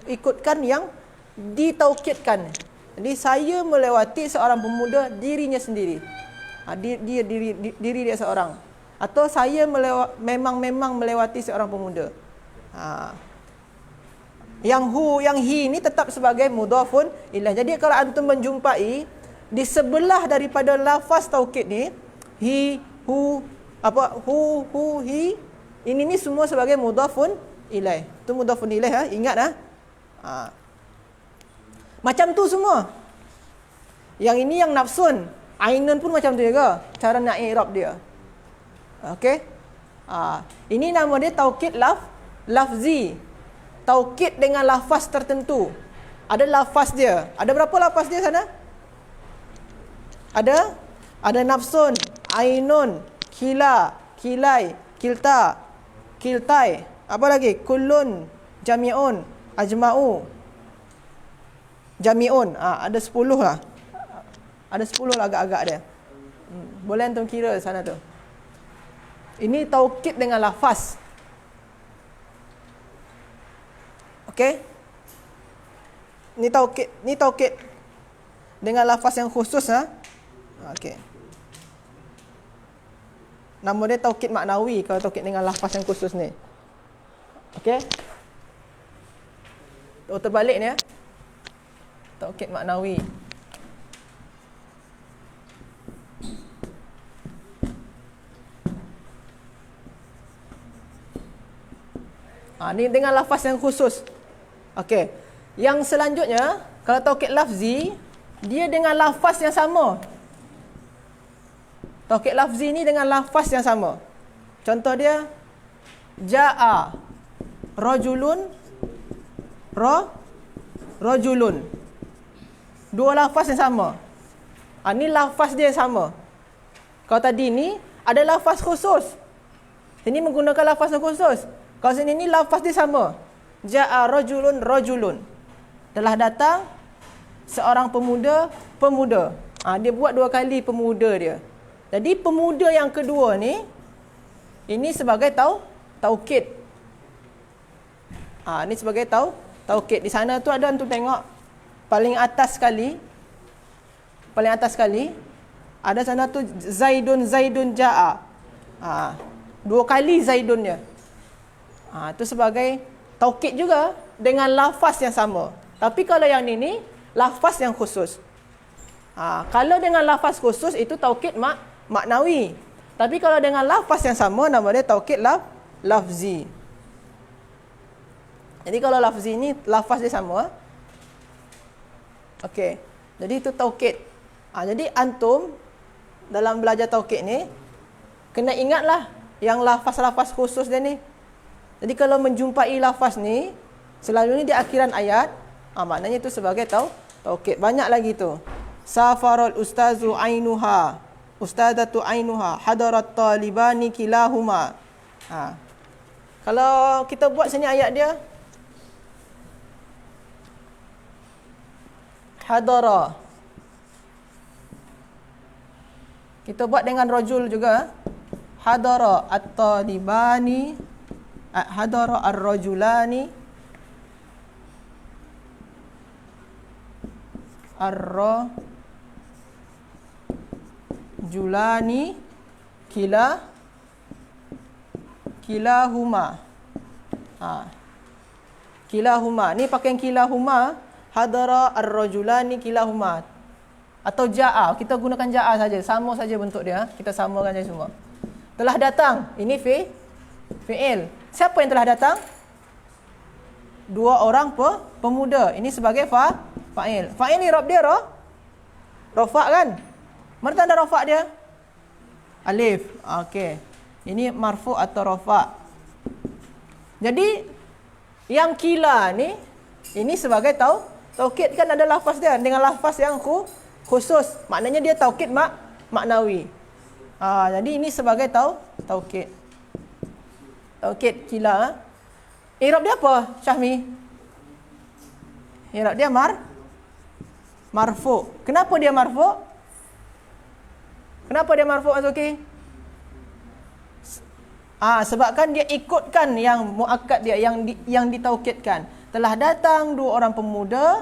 Speaker 2: Ikutkan yang ditaukidkan. Jadi saya melewati seorang pemuda dirinya sendiri. Diri dia seorang. Atau saya memang melewati seorang pemuda. Yang hi ni tetap sebagai mudhafun ilaih. Jadi kalau antum menjumpai di sebelah daripada lafaz taukid ni, hi, hu, hi, ini semua sebagai mudhafun ilaih. Tu mudhafun ilaih, ingat macam tu semua. Yang ini yang nafsun, ainun pun macam tu juga cara nak i'rab dia. Okey. Ini nama dia taukid lafzi. Taukid dengan lafaz tertentu. Ada lafaz dia. Ada berapa lafaz dia sana? Ada nafsun, ainun, kila, kilai, kilta, kiltai. Apa lagi? Kullun, jami'un, ajma'u, jami'un. Ada 10 lah. Ada 10 lah agak-agak dia. Boleh antum kira sana tu. Ini taukid dengan lafaz. Okey? Ni taukid dengan lafaz yang khusus okey. Nama dia taukid maknawi kalau taukid dengan lafaz yang khusus ni. Okey? Terbalik ni taukid maknawi. Ni dengan lafaz yang khusus. Okey. Yang selanjutnya, kalau taukid lafzi, dia dengan lafaz yang sama. Taukid lafzi ni dengan lafaz yang sama. Contoh dia, ja'a rajulun rajulun. Dua lafaz yang sama. Ni lafaz dia yang sama. Kalau tadi ni ada lafaz khusus. Ini menggunakan lafaz yang khusus. Kalau sini ni lafaz dia sama. Ja'a rajulun rajulun. Telah datang seorang pemuda. Dia buat dua kali pemuda dia. Jadi pemuda yang kedua ni, ini sebagai taukid. Ini sebagai taukid. Di sana tu ada antum tengok paling atas sekali ada sana tu Zaidun ja'a. Dua kali Zaidunnya. Itu sebagai taukid juga dengan lafaz yang sama. Tapi kalau yang ni lafaz yang khusus. Kalau dengan lafaz khusus itu taukid maknawi. Tapi kalau dengan lafaz yang sama, nama dia taukid lafzi. Jadi kalau lafzi ni lafaz dia sama. Okey. Jadi itu taukid. Jadi antum dalam belajar taukid ni kena ingatlah yang lafaz-lafaz khusus dia ni. Jadi kalau menjumpai lafaz ni selalunya di akhiran ayat, maknanya itu sebagai taukid. Banyak lagi tu. Safarul ustazu ainuha, ustadatu ainuha, hadarat talibani kilahuma. Kalau kita buat sini ayat dia, hadara. Kita buat dengan rajul juga. Hadara at-talibani, hadara ar-rajulani, ar-rajulani kilahuma. Kilahuma. Ni pakai kilahuma. Hadara ar-rajulani kilahuma. Atau ja'a. Kita gunakan ja'a saja. Sama saja bentuk dia. Kita samakan saja semua. Telah datang. Ini fi'il. Siapa yang telah datang? Dua orang pemuda. Ini sebagai fa'il. Fa'il ni rob dia rafa' kan? Mana tanda rafa' dia? Alif. Okey. Ini marfu' atau rafa'. Jadi yang kila ni, ini sebagai taukid kan, ada lafaz dia dengan lafaz yang khusus. Maknanya dia taukid maknawi. Jadi ini sebagai taukid. Taukid kila. I'rab dia apa, Syahmi? I'rab dia marfu'. Kenapa dia marfu'? Kenapa dia marfu', Azuki? Sebabkan dia ikutkan yang muakkad dia, yang ditaukidkan. Telah datang dua orang pemuda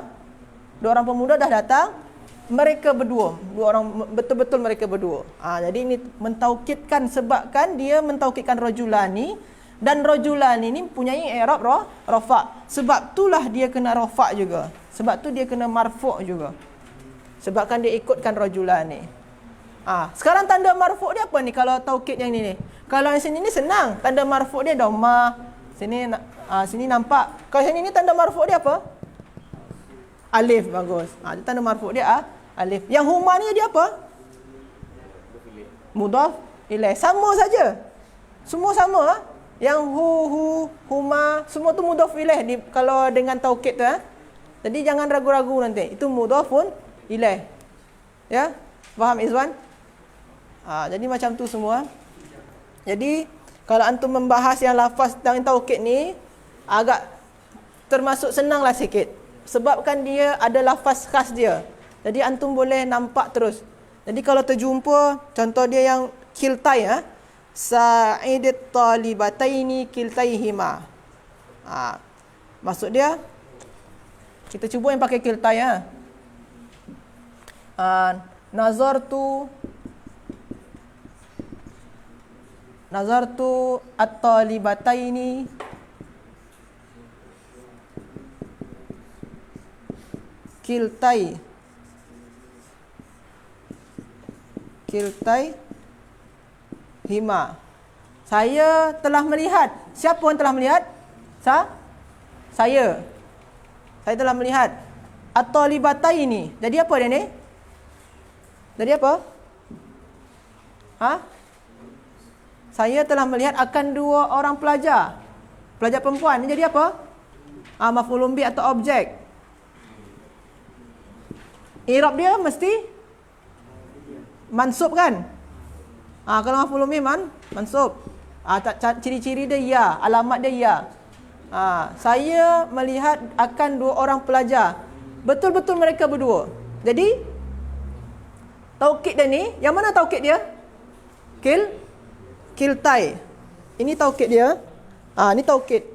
Speaker 2: dah datang. Mereka berdua, dua orang betul-betul mereka berdua. Jadi ini mentaukidkan, sebabkan dia mentaukidkan rajulani, dan rajulani ni punyai i'rab rafa'. Sebab itulah dia kena rafa' juga. Sebab tu dia kena marfu' juga. Sebabkan dia ikutkan rajulani. Sekarang tanda marfu' dia apa ni kalau taukid yang ni? Kalau yang sini ni senang, tanda marfu' dia dhammah. Sini nampak. Kalau sini ni tanda marfu' dia apa? Alif. Bagus. Tanda marfu' dia alif. Yang huma ni dia apa? Mudhaf ilaih. Sama saja. Semua sama. Yang huma, semua tu mudhaf ilaih kalau dengan taukid tu. Jadi jangan ragu-ragu nanti. Itu mudhafun ilaih. Ya? Faham Izwan? Jadi macam tu semua. Jadi kalau antum membahas yang lafaz dan taukid ni agak termasuk senanglah sikit. Sebabkan dia ada lafaz khas dia. Jadi antum boleh nampak terus. Jadi kalau terjumpa contoh dia yang kiltai, Sa'idat talibataini kiltaihima. Maksud dia kita cuba yang pakai kiltai, Nazartu at-talibataini kiltai hima. Saya telah melihat. Siapa yang telah melihat? Saya telah melihat at-talibataini. Jadi apa dia ni? Jadi apa? Ha? Saya telah melihat akan 2 orang pelajar. Pelajar perempuan ni jadi apa? Maf'ulun bih atau objek. I'rab dia mesti mansub kan? Kalau maf'ulun bih mansub. Ciri-ciri dia ya, alamat dia ya. Saya melihat akan 2 orang pelajar. Betul-betul mereka berdua. Jadi taukid dia ni, yang mana taukid dia? Kiltai. Ini taukid dia. Ni taukid.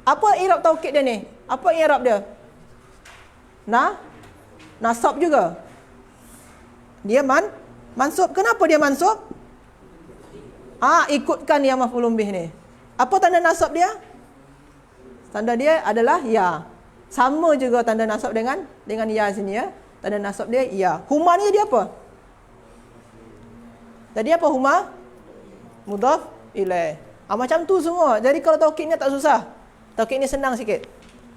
Speaker 2: Apa i'rab taukid dia ni? Apa i'rab dia? Nasab juga. Dia mansub. Kenapa dia mansub? Ikutkan yang maf'ulun bih ni. Apa tanda nasab dia? Tanda dia adalah ya. Sama juga tanda nasab dengan ya sini ya. Tanda nasab dia ya. Huma ni jadi apa? Jadi apa huma? Mudhaf ilaih. Macam tu semua. Jadi kalau taukid ni tak susah. Taukid ni senang sikit.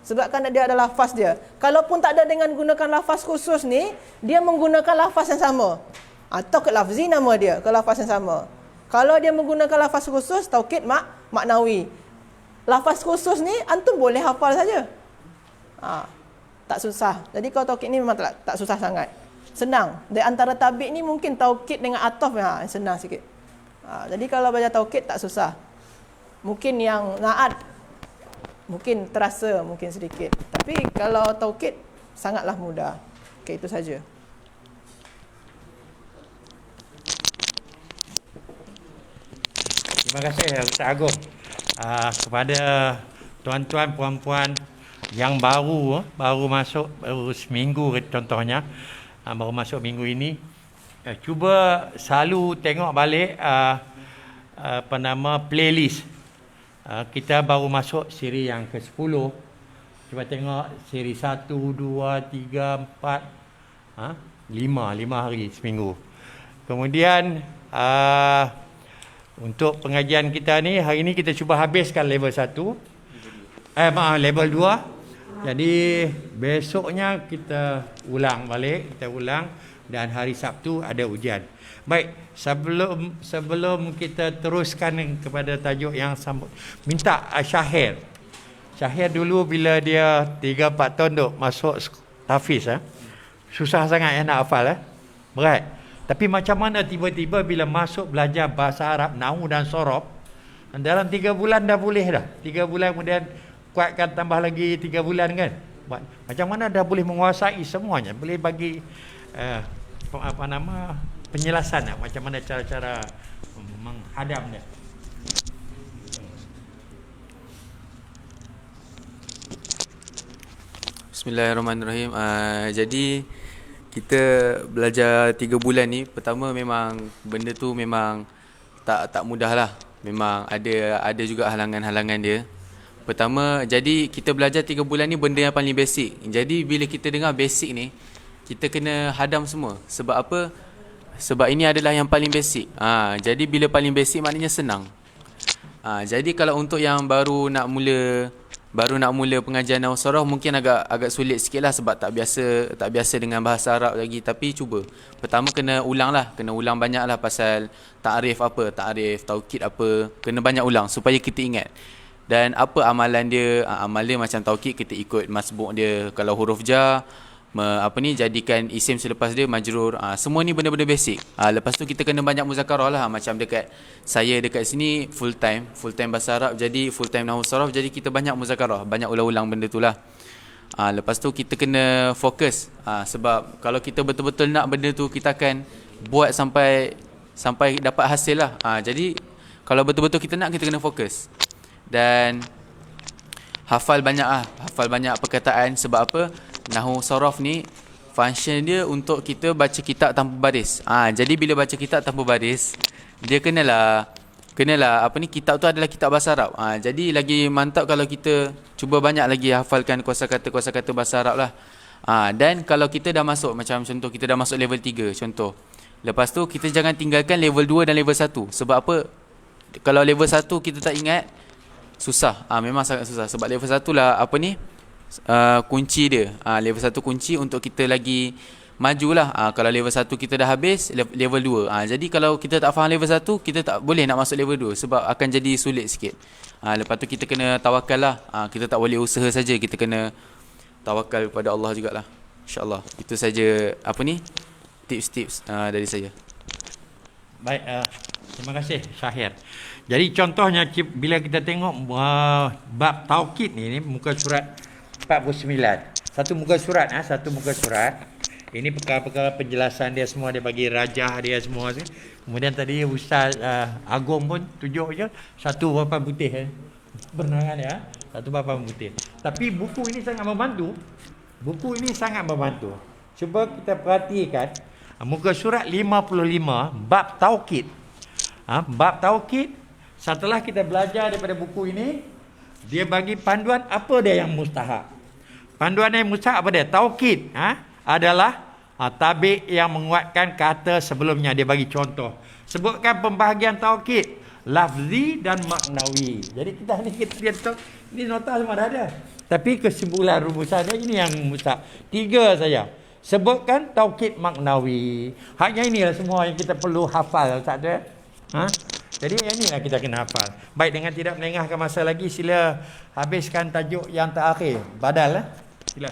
Speaker 2: Sebabkan dia ada lafaz dia. Kalaupun tak ada dengan gunakan lafaz khusus ni, dia menggunakan lafaz yang sama. Taukid lafzi nama dia, kalau lafaz yang sama. Kalau dia menggunakan lafaz khusus, taukid maknawi. Lafaz khusus ni antum boleh hafal saja. Tak susah. Jadi kalau taukid ni memang tak susah sangat. Senang. Di antara tabik ni mungkin taukid dengan ataf senang sikit. Jadi kalau belajar taukid tak susah. Mungkin yang naat mungkin terasa mungkin sedikit. Tapi kalau taukid sangatlah mudah. Okey, itu saja.
Speaker 1: Terima kasih Ustaz Agong. Kepada tuan-tuan puan-puan yang baru masuk baru seminggu contohnya, baru masuk minggu ini, cuba selalu tengok balik playlist. Kita baru masuk siri yang ke-10. Cuba tengok siri 1, 2, 3, 4, 5 hari seminggu. Kemudian untuk pengajian kita ni, hari ni kita cuba habiskan level 1. Level 2. Jadi besoknya kita ulang balik, dan hari Sabtu ada ujian. Baik, sebelum kita teruskan kepada tajuk yang minta Syahir. Syahir dulu bila dia 3-4 tahun duk masuk tahfiz, susah sangat nak hafal, berat. Tapi macam mana tiba-tiba bila masuk belajar bahasa Arab, nahwu dan sorof, dalam 3 bulan dah boleh dah. 3 bulan kemudian kuatkan tambah lagi 3 bulan kan. Macam mana dah boleh menguasai semuanya. Boleh bagi penjelasan macam mana cara-cara menghadam dia.
Speaker 3: Bismillahirrahmanirrahim. Jadi kita belajar 3 bulan ni, pertama memang benda tu memang tak mudah lah. Memang ada juga halangan-halangan dia. Pertama, jadi kita belajar 3 bulan ni benda yang paling basic. Jadi bila kita dengar basic ni, kita kena hadam semua. Sebab apa? Sebab ini adalah yang paling basic. Jadi bila paling basic maknanya senang. Jadi kalau untuk yang baru nak mula pengajian nahwu sorof mungkin agak sulit sikitlah sebab tak biasa dengan bahasa Arab lagi. Tapi cuba. Pertama kena ulang banyaklah pasal ta'rif apa, taukid apa, kena banyak ulang supaya kita ingat. Dan apa amalan dia? Amal dia macam taukid, kita ikut masbuk dia. Kalau huruf jar, jadikan isim selepas dia majrur. Semua ni benda-benda basic. Lepas tu kita kena banyak muzakarah lah. Macam dekat sini full time bahasa Arab, jadi full time nahwu sorof, jadi kita banyak muzakarah, banyak ulang-ulang benda tu lah. Lepas tu kita kena fokus. Sebab kalau kita betul-betul nak benda tu, kita akan buat sampai dapat hasil lah. Jadi kalau betul-betul kita nak, kita kena fokus. Dan hafal banyak perkataan. Sebab apa? Nahwu sorof ni function dia untuk kita baca kitab tanpa baris. Jadi bila baca kitab tanpa baris, dia kenalah kitab tu adalah kitab bahasa Arab. Jadi lagi mantap kalau kita cuba banyak lagi hafalkan kosakata bahasa Arab lah. Dan kalau kita dah masuk, macam contoh kita dah masuk level 3 contoh. Lepas tu kita jangan tinggalkan level 2 dan level 1. Sebab apa? Kalau level 1 kita tak ingat, susah. Memang sangat susah. Sebab level 1 lah kunci dia. Level 1 kunci untuk kita lagi majulah. Kalau level 1 kita dah habis, level 2. Jadi kalau kita tak faham level 1, kita tak boleh nak masuk level 2 sebab akan jadi sulit sikit. Lepas tu kita kena tawakal lah. Kita tak boleh usaha saja, kita kena tawakal kepada Allah jugalah. InsyaAllah. Itu saja tips-tips dari saya.
Speaker 1: Baik, terima kasih Syahir. Jadi contohnya bila kita tengok bab taukid ni muka surat 49. Satu muka surat. Ini perkara-perkara penjelasan dia semua, dia bagi rajah dia semua. Kemudian tadi Ustaz Agong pun tunjuk je satu papan putih Berenangan ya. Satu papan putih. Tapi buku ini sangat membantu. Cuba kita perhatikan muka surat 55 bab taukid. Bab taukid, setelah kita belajar daripada buku ini, dia bagi panduan apa dia yang mustahab. Panduan yang mustahab apa dia? Taukid adalah tabi' yang menguatkan kata sebelumnya. Dia bagi contoh. Sebutkan pembahagian taukid, lafzi dan maknawi. Jadi kita ni nota semua dah ada. Tapi kesimpulan rumusannya ini yang mustahab. 3 saja. Sebutkan taukid maknawi. Hanya inilah semua yang kita perlu hafal, tak ada. Jadi yang inilah kita kena hafal. Baik, dengan tidak melengahkan masa lagi, sila habiskan tajuk yang terakhir. Badal sila.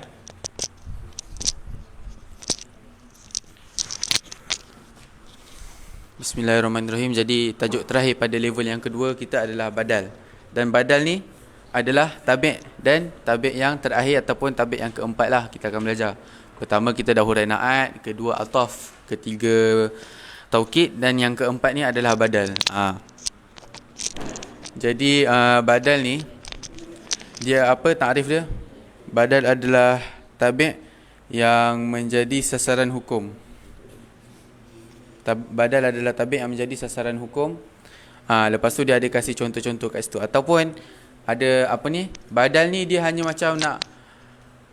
Speaker 3: Bismillahirrahmanirrahim. Jadi tajuk terakhir pada level yang kedua kita adalah badal. Dan badal ni adalah tabi' dan tabi' yang terakhir ataupun tabi' yang keempat lah kita akan belajar. Pertama kita dah hurai na'at, kedua ataf, ketiga taukid, dan yang keempat ni adalah badal. Jadi badal ni dia apa takrif dia? Badal adalah tabi' yang menjadi sasaran hukum. Badal adalah tabi' yang menjadi sasaran hukum. Lepas tu dia ada kasih contoh-contoh kat situ. Ataupun ada badal ni dia hanya macam nak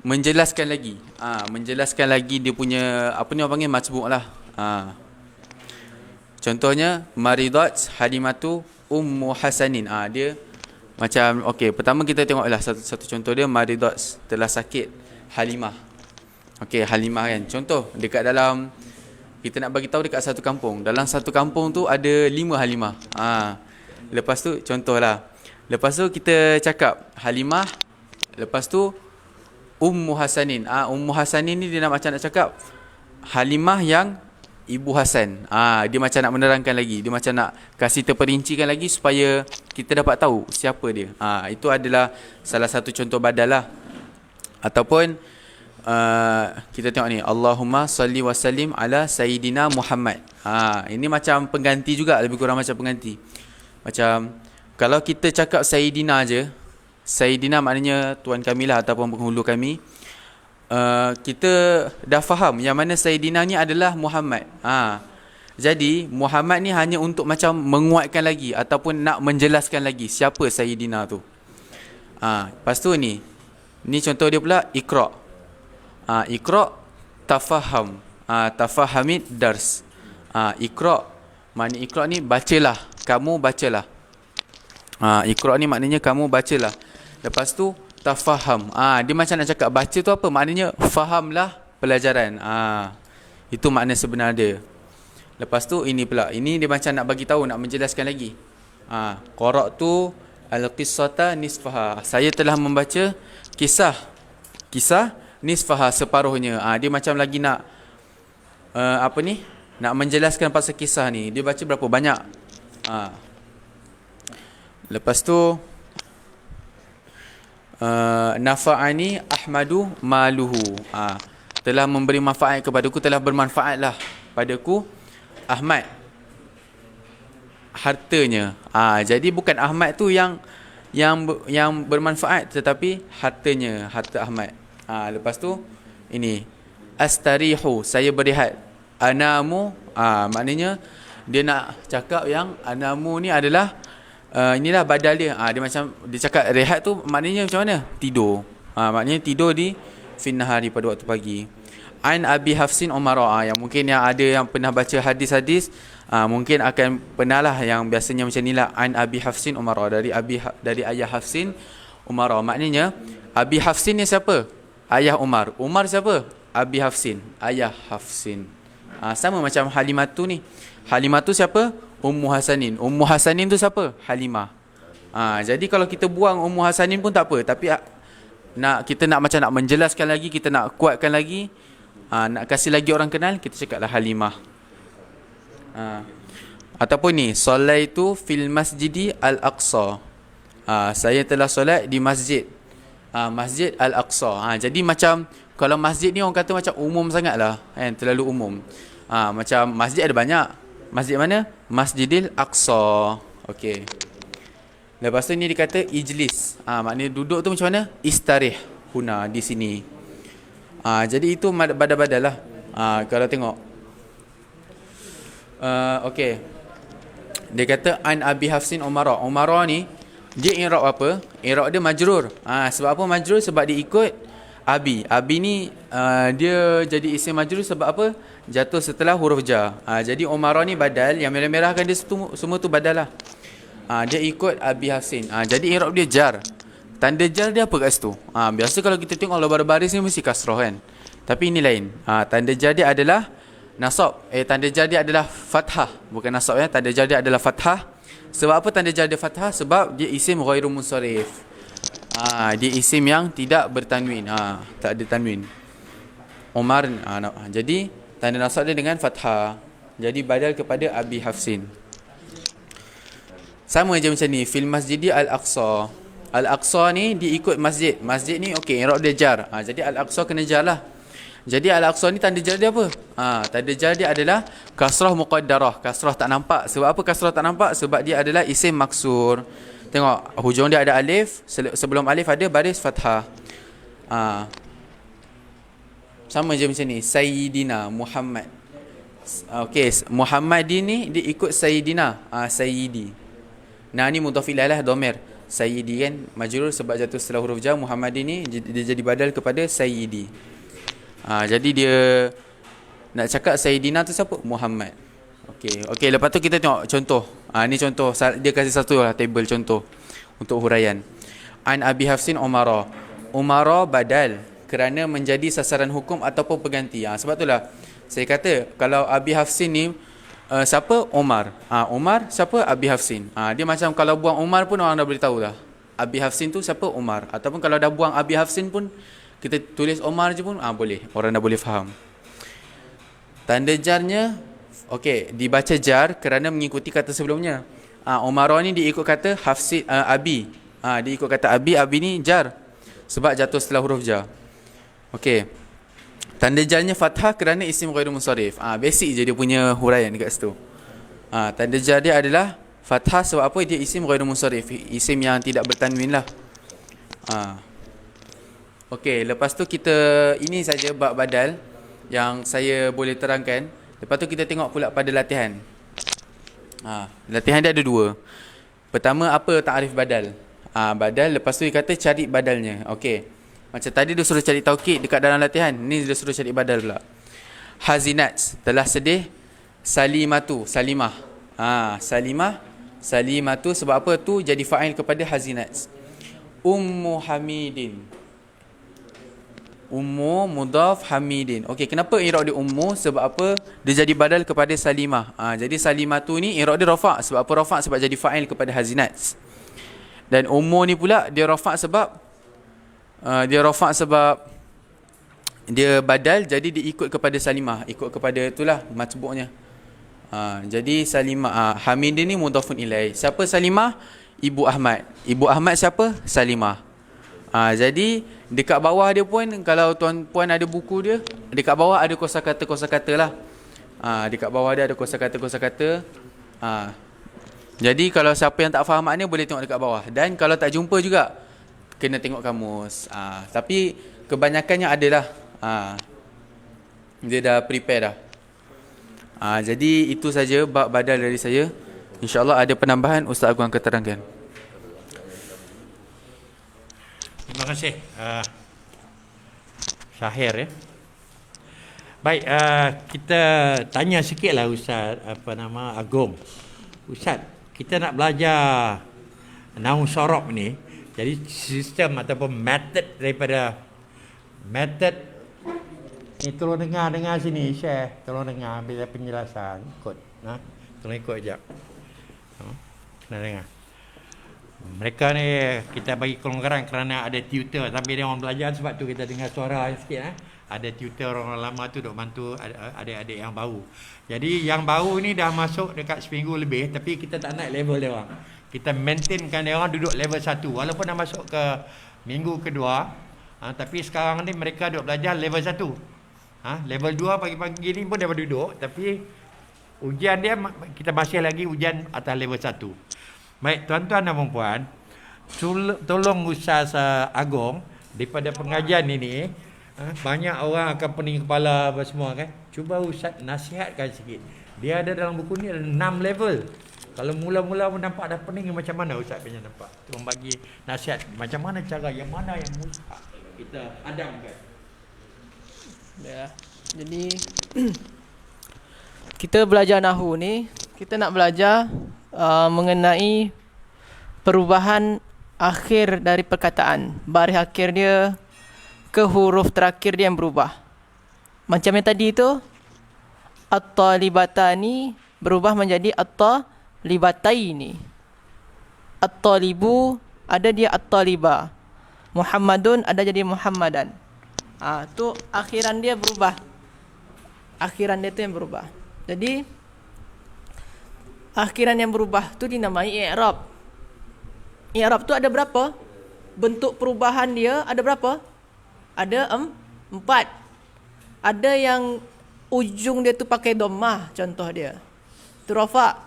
Speaker 3: menjelaskan lagi. Menjelaskan lagi dia punya orang panggil matbu' lah. Contohnya maridat Halimatu Ummu Hasanin. Dia macam pertama kita tengoklah satu contoh dia, maridat telah sakit Halimah. Halimah kan. Contoh dekat dalam kita nak bagi tahu dekat satu kampung. Dalam satu kampung tu ada 5 Halimah. Lepas tu contohlah. Lepas tu kita cakap Halimah, lepas tu Ummu Hasanin. Ummu Hasanin ni dia macam nak cakap Halimah yang Ibu Hasan. Dia macam nak menerangkan lagi. Dia macam nak kasih terperincikan lagi supaya kita dapat tahu siapa dia. Itu adalah salah satu contoh badal lah. Ataupun kita tengok ni, Allahumma salli wa sallim ala Sayyidina Muhammad. Ini macam pengganti juga, lebih kurang macam pengganti. Macam kalau kita cakap Sayyidina je, Sayyidina maknanya Tuan kami lah ataupun penghulu kami, kita dah faham yang mana Sayyidina ni adalah Muhammad. Jadi Muhammad ni hanya untuk macam menguatkan lagi ataupun nak menjelaskan lagi siapa Sayyidina tu. Lepas tu ni contoh dia pula Iqra. Iqra tafaham. Tafahamid dars. Iqra makna Iqra ni bacalah, kamu bacalah. Iqra ni maknanya kamu bacalah. Lepas tu tafaham. Dia macam nak cakap baca tu apa? Maknanya fahamlah pelajaran. Itu makna sebenar dia. Lepas tu ini pula. Ini dia macam nak bagi tahu, nak menjelaskan lagi. Qara'tu al-qissata nisfaha. Saya telah membaca kisah nisfaha, separuhnya. Dia macam lagi nak nak menjelaskan pasal kisah ni. Dia baca berapa banyak. Lepas tu nafa'ani Ahmadu maluhu. Telah memberi manfaat kepadaku, telah bermanfaatlah padaku Ahmad hartanya. Jadi bukan Ahmad tu yang bermanfaat, tetapi hartanya, harta Ahmad. Lepas tu ini astarihu, saya berehat. Anamu, maknanya dia nak cakap yang anamu ni adalah inilah badal dia. Dia macam dia cakap rehat tu maknanya macam mana? Tidur. Maknanya tidur di finnahari, pada waktu pagi. An Abi Hafsin Umar, yang mungkin yang ada yang pernah baca hadis-hadis, mungkin akan pernah lah yang biasanya macam inilah. An Abi Hafsin Umar, dari ayah Hafsin Umar. Maknanya Abi Hafsin ni siapa? Ayah Umar. Umar siapa? Abi Hafsin, ayah Hafsin. Sama macam Halimatu ni. Halimatu siapa? Ummu Hasanin. Ummu Hasanin tu siapa? Halimah. Jadi kalau kita buang Ummu Hasanin pun tak apa, tapi kita nak macam nak menjelaskan lagi, kita nak kuatkan lagi, nak kasih lagi orang kenal, kita cakaplah Halimah. Ataupun ni, solaitu fil masjidi al-aqsa. Saya telah solat di masjid, Masjid Al-Aqsa. Jadi macam kalau masjid ni orang kata macam umum sangat lah, kan? Terlalu umum. Macam masjid ada banyak. Masjid mana? Masjidil Aqsa. Okey. Lepas tu ni dikata ijlis. Maknanya duduk tu macam mana? Istarih huna, di sini. Jadi itu badal-badal lah. Kalau tengok. Okey. Dia kata an Abi Hafsin Umara. Umara ni dia i'rab apa? I'rab dia majrur. Sebab apa majrur? Sebab dia ikut Abi. Abi ni dia jadi isim majrur sebab apa? Jatuh setelah huruf jar. Jadi Umara ni badal. Yang merah-merah kan dia semua tu badal lah. Dia ikut Abi Hafsin. Jadi i'rab dia jar. Tanda jar dia apa kat situ? Biasa kalau kita tengok Allah baris ni mesti kasrah kan. Tapi ini lain. Tanda jar dia adalah nasab. Tanda jar dia adalah fathah. Bukan nasab ya. Tanda jar dia adalah fathah. Sebab apa tanda jar dia fathah? Sebab dia isim ghairu munsharif. Dia isim yang tidak bertanwin. Tak ada tanwin. Umar. Jadi tanda nasab dia dengan fathah. Jadi badal kepada Abi Hafsin. Sama je macam ni. Fil masjidi al-aqsa. Al-aqsa ni diikut masjid. Masjid ni okey, i'rab dia jar. Jadi al-aqsa kena jar lah. Jadi al-aqsa ni tanda jar dia apa? Tanda jar dia adalah kasrah muqaddarah. Kasrah tak nampak. Sebab apa kasrah tak nampak? Sebab dia adalah isim maksur. Tengok hujung dia ada alif, sebelum alif ada baris fathah. Sama je macam ni. Sayyidina Muhammad. Okey, Muhammadin ni dia ikut Sayyidina. Sayyidi. Ni mudhaf ilaih lah, dhamir. Sayyidi kan majrur sebab jatuh setelah huruf jar. Muhammadin ni dia jadi badal kepada Sayyidi. Jadi dia nak cakap Sayyidina tu siapa? Muhammad. Okey, lepas tu kita tengok contoh. Ni contoh, dia kasih satu lah table contoh untuk huraian. An Abi Hafsin Umara. Umara badal kerana menjadi sasaran hukum ataupun pengganti. Sebab itulah saya kata kalau Abi Hafsin ni siapa? Umar. Umar siapa? Abi Hafsin. Dia macam kalau buang Umar pun orang dah boleh tahu lah. Abi Hafsin tu siapa? Umar. Ataupun kalau dah buang Abi Hafsin pun kita tulis Omar je pun boleh. Orang dah boleh faham. Tanda jarnya okey, dibaca jar kerana mengikuti kata sebelumnya. Umar ni diikut kata Hafsin Abi. Dia ikut kata Abi. Abi ni jar sebab jatuh setelah huruf jar. Okey. Tanda jarnya fathah kerana isim ghairu munsharif. Basic je dia punya huraian dekat situ. Tanda jar dia adalah fathah sebab apa? Dia isim ghairu munsharif, isim yang tidak bertanwin lah. Okey, lepas tu kita ini saja bab badal yang saya boleh terangkan. Lepas tu kita tengok pula pada latihan. Latihan dia ada dua. Pertama, apa takrif badal? Badal, lepas tu dia kata cari badalnya. Okey. Macam tadi dia suruh cari taukid dekat dalam latihan. Ni dia suruh cari badal pula. Hazinat, telah sedih. Salimatu, salimah. Salimatu sebab apa tu jadi fa'il kepada hazinat. Ummu Hamidin. Ummu mudhaf Hamidin. Okey, kenapa i'rab dia ummu? Sebab apa? Dia jadi badal kepada Salimah. Jadi Salimatu ni i'rab dia rafa'. Sebab apa rafa'? Sebab jadi fa'il kepada Hazinat. Dan ummu ni pula dia rafa' sebab dia badal, jadi dia ikut kepada Salimah. Ikut kepada itulah matbu'nya. Jadi Salimah, Hamidin ni mudhafun ilaih. Siapa Salimah? Ibu Ahmad. Ibu Ahmad siapa? Salimah. Jadi dekat bawah dia pun, kalau tuan-puan ada buku dia, dekat bawah ada kosakata lah. Dekat bawah dia ada kosakata. Jadi kalau siapa yang tak faham makna boleh tengok dekat bawah. Dan kalau tak jumpa juga kena tengok kamus. Tapi kebanyakannya adalah dia dah prepare dah. Jadi itu saja bab badal dari saya. InsyaAllah ada penambahan Ustaz Agung akan terangkan.
Speaker 1: Terima kasih Syahir ya. Baik, kita tanya sikitlah Ustaz Agung. Ustaz, kita nak belajar nahu sorob ni. Jadi sistem ataupun method daripada Ni tolong dengar sini, share. Tolong dengar bila penjelasan. Ikut. Tolong ikut sekejap. Kena dengar. Mereka ni kita bagi kelonggaran kerana ada tutor sambil dia orang belajar, sebab tu kita dengar suara sikit. Ada tutor orang lama tu duk bantu adik-adik yang baru. Jadi yang baru ni dah masuk dekat seminggu lebih, tapi kita tak naik level dia orang. Kita maintainkan dia orang duduk level 1 walaupun dah masuk ke minggu kedua. Tapi sekarang ni mereka duk belajar level 1. Level 2 pagi-pagi ni pun dia duduk, tapi ujian dia kita masih lagi ujian atas level 1. Baik tuan-tuan dan puan-puan, tolong Ustaz Agong daripada pengajian ini, banyak orang akan pening kepala apa semua kan. Cuba Ustaz nasihatkan sikit. Dia ada dalam buku ni ada 6 level. Kalau mula-mula pun nampak dah pening, macam mana Ustaz punya nampak? Tolong bagi nasihat macam mana cara yang mana yang mustahak kita adamkan.
Speaker 2: Ya. Jadi kita belajar nahwu ni, kita nak belajar mengenai perubahan akhir dari perkataan. Baris akhir dia ke huruf terakhir dia yang berubah. Macam yang tadi tu, at-talibatani berubah menjadi at-talibataini. At-talibu ada dia at-taliba. Muhammadun ada jadi Muhammadan. Tu akhiran dia berubah. Akhiran dia tu yang berubah. Jadi akhiran yang berubah tu dinamai i'rab. I'rab tu ada berapa? Bentuk perubahan dia ada berapa? Ada 4. Ada yang ujung dia tu pakai dhammah, contoh dia. Tu rafa'.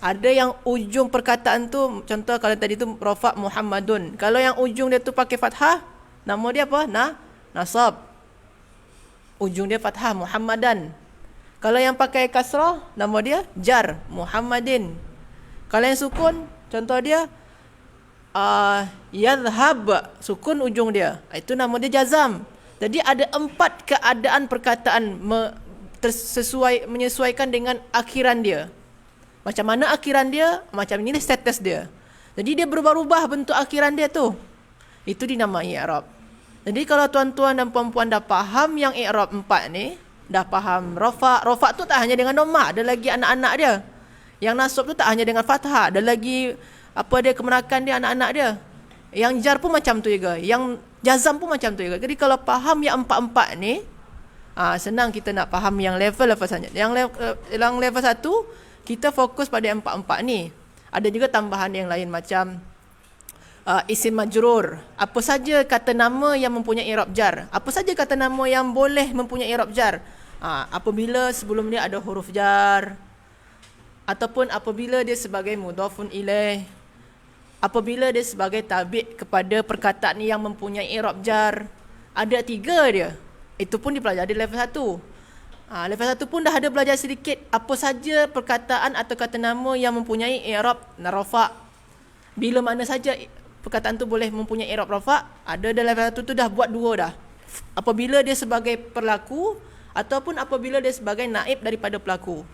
Speaker 2: Ada yang ujung perkataan tu, contoh kalau tadi tu rafa' Muhammadun. Kalau yang ujung dia tu pakai fathah, nama dia apa? Nasab. Ujung dia fathah, Muhammadan. Kalau yang pakai kasrah, nama dia jar, Muhammadin. Kalau yang sukun, contoh dia yadhhab, sukun ujung dia. Itu nama dia jazam. Jadi ada 4 keadaan perkataan menyesuaikan dengan akhiran dia. Macam mana akhiran dia, macam ini status dia. Jadi dia berubah-ubah bentuk akhiran dia tu. Itu dinamai i'rab. Jadi kalau tuan-tuan dan puan-puan dah faham yang i'rab 4 ni, dah faham rafa'. Rafa' tu tak hanya dengan dhammah, ada lagi anak-anak dia. Yang nasab tu tak hanya dengan fathah, ada lagi kemerakan dia, anak-anak dia. Yang jar pun macam tu juga, yang jazam pun macam tu juga. Jadi kalau faham yang 4-4 ni, senang kita nak faham yang level saja. Yang level 1 kita fokus pada 4-4 ni. Ada juga tambahan yang lain macam isim majrur. Apa saja kata nama yang mempunyai i'rab jar. Apa saja kata nama yang boleh mempunyai i'rab jar. Apabila sebelum dia ada huruf jar, ataupun apabila dia sebagai mudhafun ilaih, apabila dia sebagai tabi' kepada perkataan yang mempunyai i'rab jar. Ada 3 dia. Itu pun dipelajari level 1. Level 1 pun dah ada belajar sedikit apa saja perkataan atau kata nama yang mempunyai i'rab rafa'. Bila mana saja perkataan tu boleh mempunyai i'rab rafa', ada dalam level 1 tu dah buat 2 dah. Apabila dia sebagai pelaku ataupun apabila dia sebagai naib daripada pelaku.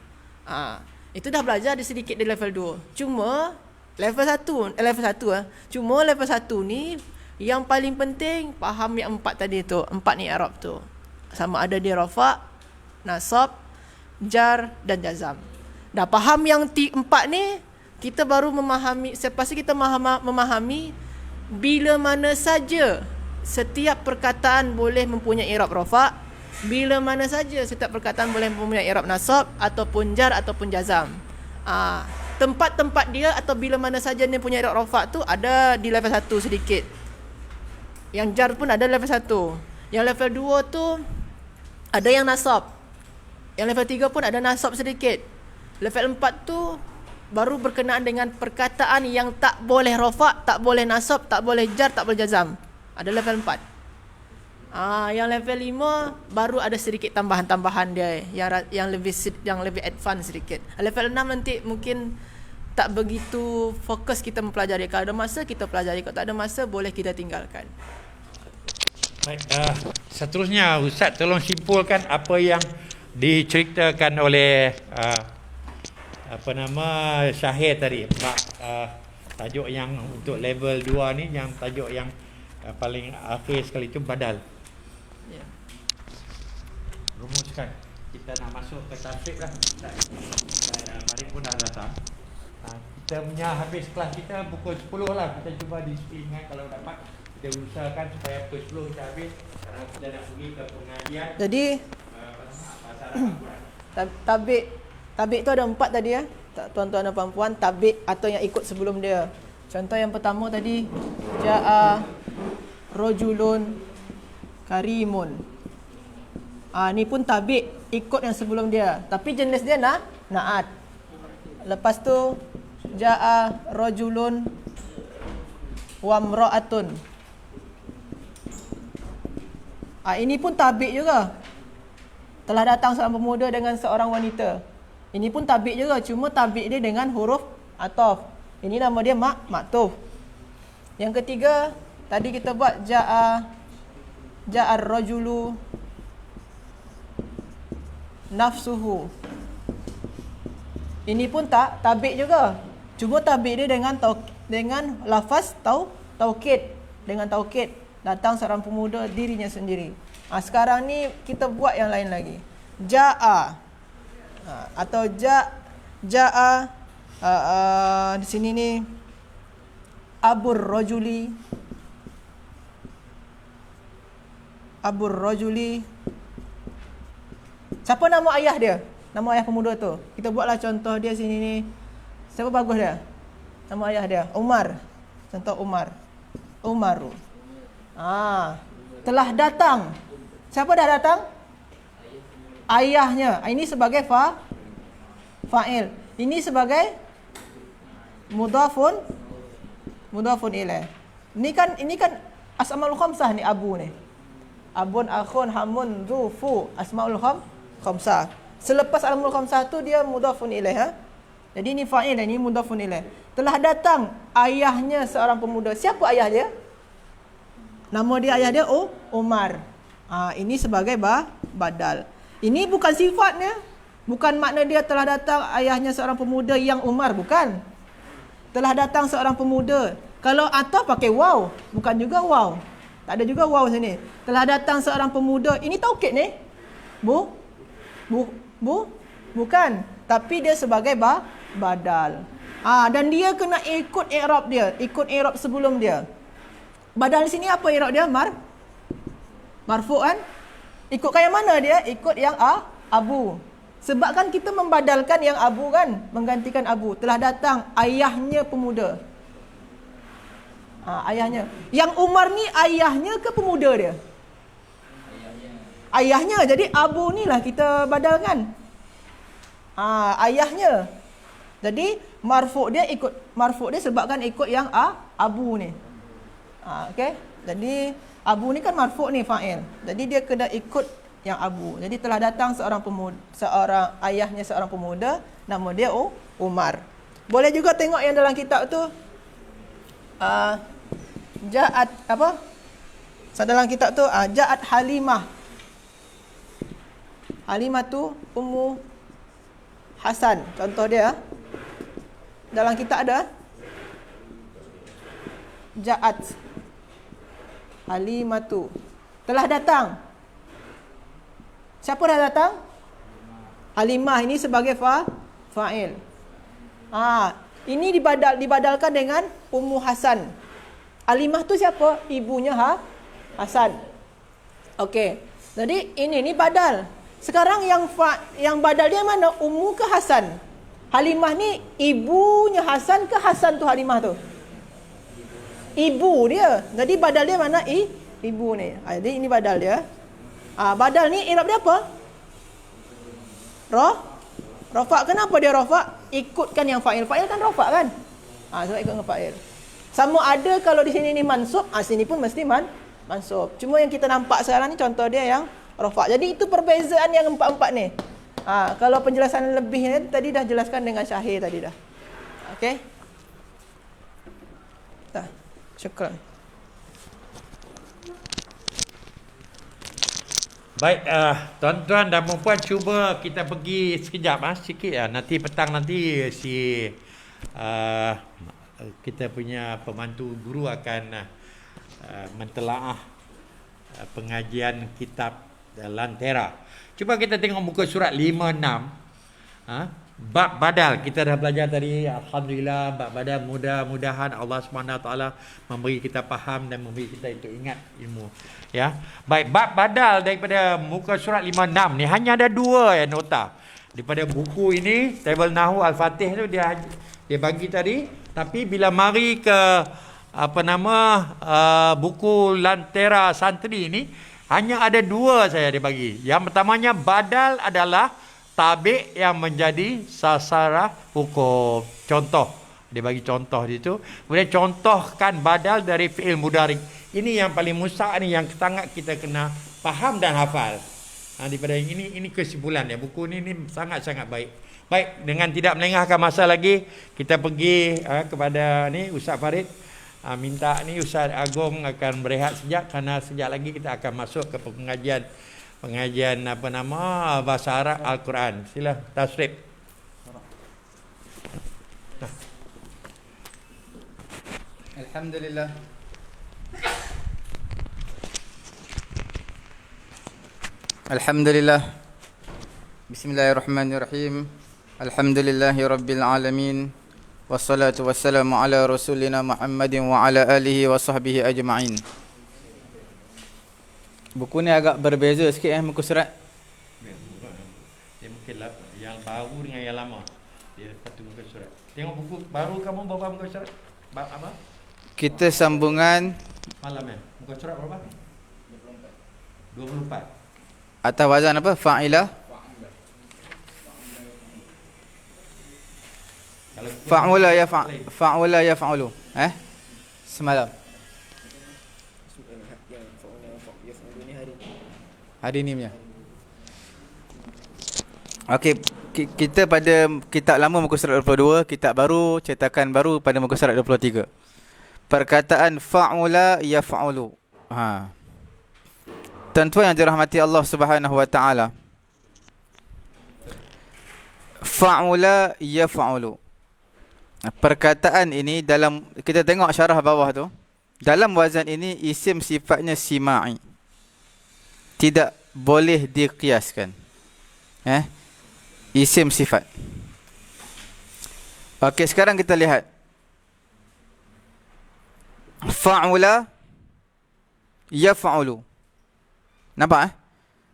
Speaker 2: Itu dah belajar di sedikit di level 2. Cuma level 1 cuma level 1 ni yang paling penting faham yang 4 tadi tu, 4 ni i'rab tu. Sama ada dia rafa', nasab, jar dan jazam. Dah faham yang 4 ni, kita baru memahami, selepas kita memahami bila mana saja setiap perkataan boleh mempunyai i'rab rafa', bila mana saja setiap perkataan boleh mempunyai i'rab nasab ataupun jar ataupun jazam. Tempat-tempat dia atau bila mana saja dia punya i'rab rafa' tu ada di level 1 sedikit. Yang jar pun ada level 1. Yang level 2 tu ada yang nasab. Yang level 3 pun ada nasab sedikit. Level 4 tu baru berkenaan dengan perkataan yang tak boleh rafa', tak boleh nasab, tak boleh jar, tak boleh jazam. Ada level 4. Yang level 5 baru ada sedikit tambahan-tambahan dia yang lebih advance sedikit. Level 6 nanti mungkin tak begitu fokus kita mempelajari. Kalau ada masa kita pelajari, kalau tak ada masa boleh kita tinggalkan.
Speaker 1: Baik, seterusnya Ustaz tolong simpulkan apa yang diceritakan oleh Syahir tadi. Tajuk yang untuk level 2 ni, yang tajuk yang paling akhir sekali itu badal. rumuskan. Kita nak masuk ke tasrik lah. Dan mari pun dah datang. Kita punya habis kelas kita pukul 10 lah. Kita cuba disiplin kalau dapat. Kita usahakan supaya pukul 10 kita habis. Sekarang kita nak pergi ke pengajian.
Speaker 2: Jadi tabik tu ada 4 tadi ya. Tuan-tuan dan puan-puan, tabik atau yang ikut sebelum dia. Contoh yang pertama tadi, ja'a rajulun karimun. Ni pun tabik ikut yang sebelum dia, tapi jenis dia naat. Lepas tu ja'a rajulun wa imra'atun. Ini pun tabik juga. Telah datang seorang pemuda dengan seorang wanita. Ini pun tabik juga, cuma tabik dia dengan huruf ataf. Ini nama dia maktuf. Yang ketiga, tadi kita buat ja'ar rajulu nafsuhu. Ini pun tabik juga. Cuma tabik dia dengan lafaz taukid, dengan taukid. Datang seorang pemuda dirinya sendiri. Sekarang ni kita buat yang lain lagi. Ja'a atau ja'a di sini ni abur rajuli siapa nama ayah dia? Nama ayah pemuda tu. Kita buatlah contoh dia sini ni. Siapa bagus dia? Nama ayah dia Umar. Contoh Umar. Umaru. Telah datang. Siapa dah datang? Ayahnya. Ini sebagai fa'il. Ini sebagai mudhafun ilaih. Ini kan asmaul khamsah ni, abu ni. Abun, akhun, hamun, zufu, asmaul khamsah. Selepas asmaul khamsah tu dia mudhafun ilaih. Jadi ini fa'il, ini mudhafun ilaih. Telah datang ayahnya seorang pemuda. Siapa ayah dia? Nama dia, ayah dia Umar. Ini sebagai badal. Ini bukan sifatnya. Bukan makna dia telah datang ayahnya seorang pemuda yang Umar. Bukan. Telah datang seorang pemuda. Kalau atau pakai waw. Bukan juga waw. Tak ada juga waw sini. Telah datang seorang pemuda. Ini taukid ni. Bukan. Tapi dia sebagai badal. Dan dia kena ikut i'rab dia. Ikut i'rab sebelum dia. Badal sini apa i'rab dia? Marfu' kan? Ikutkan yang mana dia? Ikut yang abu. Sebab kan kita membadalkan yang abu kan? Menggantikan abu. Telah datang ayahnya pemuda. Ayahnya. Yang Umar ni ayahnya ke pemuda dia? Ayahnya. Jadi abu ni lah kita badalkan. Ayahnya. Jadi marfu' dia sebabkan ikut yang abu ni. Okey. Jadi abu ni kan marfu' ni fa'il. Jadi dia kena ikut yang abu. Jadi telah datang ayahnya seorang pemuda, nama dia Umar. Boleh juga tengok yang dalam kitab tu ja'at apa? Dalam kitab tu ja'at Halimah. Halimah tu Ummu Hasan. Contoh dia dalam kitab ada ja'at Halimatu. Telah datang. Siapa dah datang? Halimah ini sebagai fa'il. Ini dibadalkan dengan Ummu Hasan. Halimah tu siapa? Ibunya Hasan. Okey. Jadi ini badal. Sekarang yang badal dia mana? Ummu ke Hasan? Halimah ni ibunya Hasan ke Hasan tu Halimah tu? Ibu dia. Jadi badal dia mana? Ibu ni. Jadi ini badal dia. Badal ni i'rab dia apa? Rafa'. Kenapa dia rafa'? Ikutkan yang fa'il. Fa'il kan rafa' kan? Sebab ikut dengan fa'il. Sama ada kalau di sini ni mansub, sini pun mesti mansub. Cuma yang kita nampak sekarang ni contoh dia yang rafa'. Jadi itu perbezaan yang empat-empat ni. Kalau penjelasan lebih ni tadi dah jelaskan dengan Syahir tadi dah. Okey? Syukran.
Speaker 1: Baik, tuan-tuan dan puan cuba kita pergi sekejap sikit nanti petang nanti kita punya pembantu guru akan mentelaah pengajian kitab lantera. Cuba kita tengok muka surat 56. Bab badal kita dah belajar tadi. Alhamdulillah, bab badal, mudah-mudahan Allah SWT memberi kita faham dan memberi kita itu ingat ilmu. Ya. Baik, bab badal daripada muka surat 56 ni hanya ada 2 nota. Daripada buku ini, Tabel Nahu Al-Fatih tu dia bagi tadi, tapi bila mari ke buku Lantera Santri ini hanya ada 2 saya dia bagi. Yang pertamanya badal adalah tabi' yang menjadi sasara hukum. Contoh, dia bagi contoh di situ. Kemudian contohkan badal dari fi'il mudhari'. Ini yang paling musak ni, yang sangat kita kena faham dan hafal. Daripada ini kesimpulan ya. Buku ni sangat-sangat baik. Baik, dengan tidak melengahkan masa lagi, kita pergi kepada ni Ustaz Farid. Minta ni Ustaz Agong akan berehat sekejap, kerana sekejap lagi kita akan masuk ke pengajian bahasa Arab Al-Quran. Sila tasrif.
Speaker 4: Alhamdulillah. Alhamdulillah. Bismillahirrahmanirrahim. Alhamdulillahi rabbil alamin. Wassalatu wassalamu ala rasulina Muhammadin wa ala alihi wa sahbihi ajma'in. Buku ni agak berbeza sikit muka surat.
Speaker 1: Dia mungkin yang baru dengan yang lama. Dia satu muka surat. Tengok buku baru kamu berapa muka surat? Apa?
Speaker 4: Kita sambungan
Speaker 1: Malam muka surat berapa? 24.
Speaker 4: Atas wazan apa? Fa'ilah. Fa'ula ya fa'ula ya fa'ulu. Semalam. Hari ni punya. Okey, kita pada kitab lama muka surat 22, kitab baru cetakan baru pada muka surat 23. Perkataan fa'ula ya fa'ulu. Tuan-tuan yang dirahmati Allah Subhanahu wa taala. Fa'ula ya fa'ulu. Perkataan ini dalam, kita tengok syarah bawah tu, dalam wazan ini isim sifatnya sima'i, tidak boleh dikiaskan. Isim sifat. Okey, sekarang kita lihat fa'ula yaf'ulu. Nampak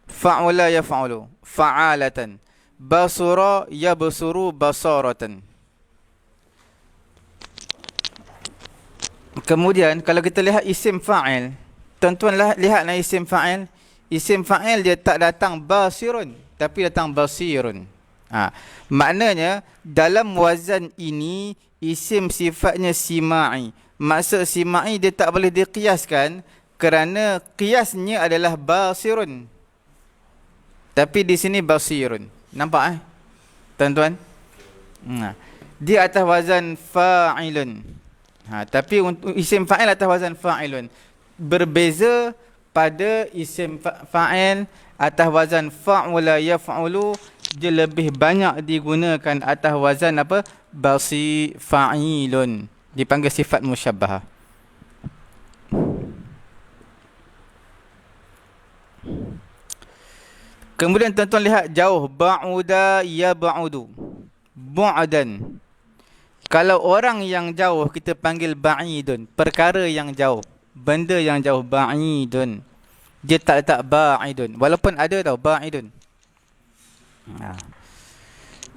Speaker 4: fa'ula yaf'ulu, fa'alatan. Basura yabsuru basaratan. Kemudian kalau kita lihat isim fa'il, tuan-tuan lihatlah isim fa'il. Isim fa'il dia tak datang basirun, tapi datang basirun. Maknanya dalam wazan ini isim sifatnya sima'i. Maksud sima'i dia tak boleh dikiaskan kerana kiasnya adalah basirun. Tapi di sini basirun. Nampak tuan-tuan? Dia atas wazan fa'ilun. Tapi untuk isim fa'il atas wazan fa'ilun. Berbeza pada isim fa'il atas wazan fa'ula yaf'ulu, dia lebih banyak digunakan atas wazan apa? Fa'ilun. Dipanggil sifat musyabbahah. Kemudian tuan-tuan lihat jauh, ba'uda yab'udu. Bu'adan. Kalau orang yang jauh kita panggil ba'idun, perkara yang jauh, benda yang jauh, ba'idun. Dia tak letak ba'idun, walaupun ada tau ba'idun.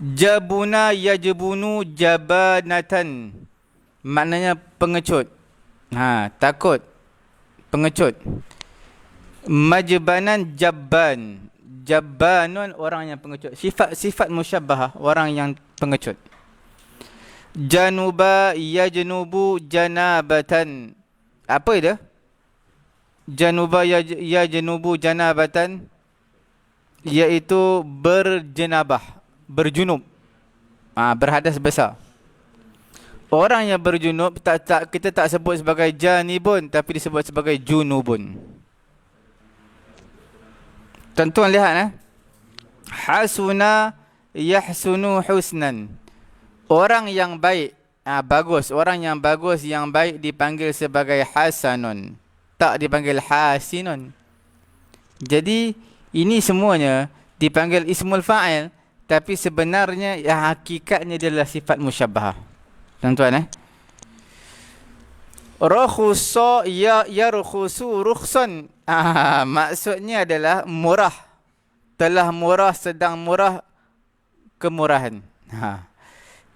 Speaker 4: Jabuna yajbunu jabanatan. Maknanya pengecut. Takut. Pengecut. Majbanan jabban. Jabbanun orang yang pengecut. Sifat musyabbahah, orang yang pengecut. Januba yajnubu janabatan. Apa itu? Januba yajnubu janabatan, iaitu berjenabah, berjunub, berhadas besar. Orang yang berjunub kita tak sebut sebagai janibun, tapi disebut sebagai junubun. Tuan-tuan lihat hasuna yahsunu husnan. Orang yang baik, bagus. Orang yang bagus, yang baik dipanggil sebagai hasanun, tak dipanggil hasinun. Jadi Ini semuanya dipanggil ismul fa'il, tapi sebenarnya yang hakikatnya adalah sifat musyabbahah. Tuan-tuan Rakhusa yarkhusu rukhsan. Maksudnya adalah murah. Telah murah, sedang murah, kemurahan.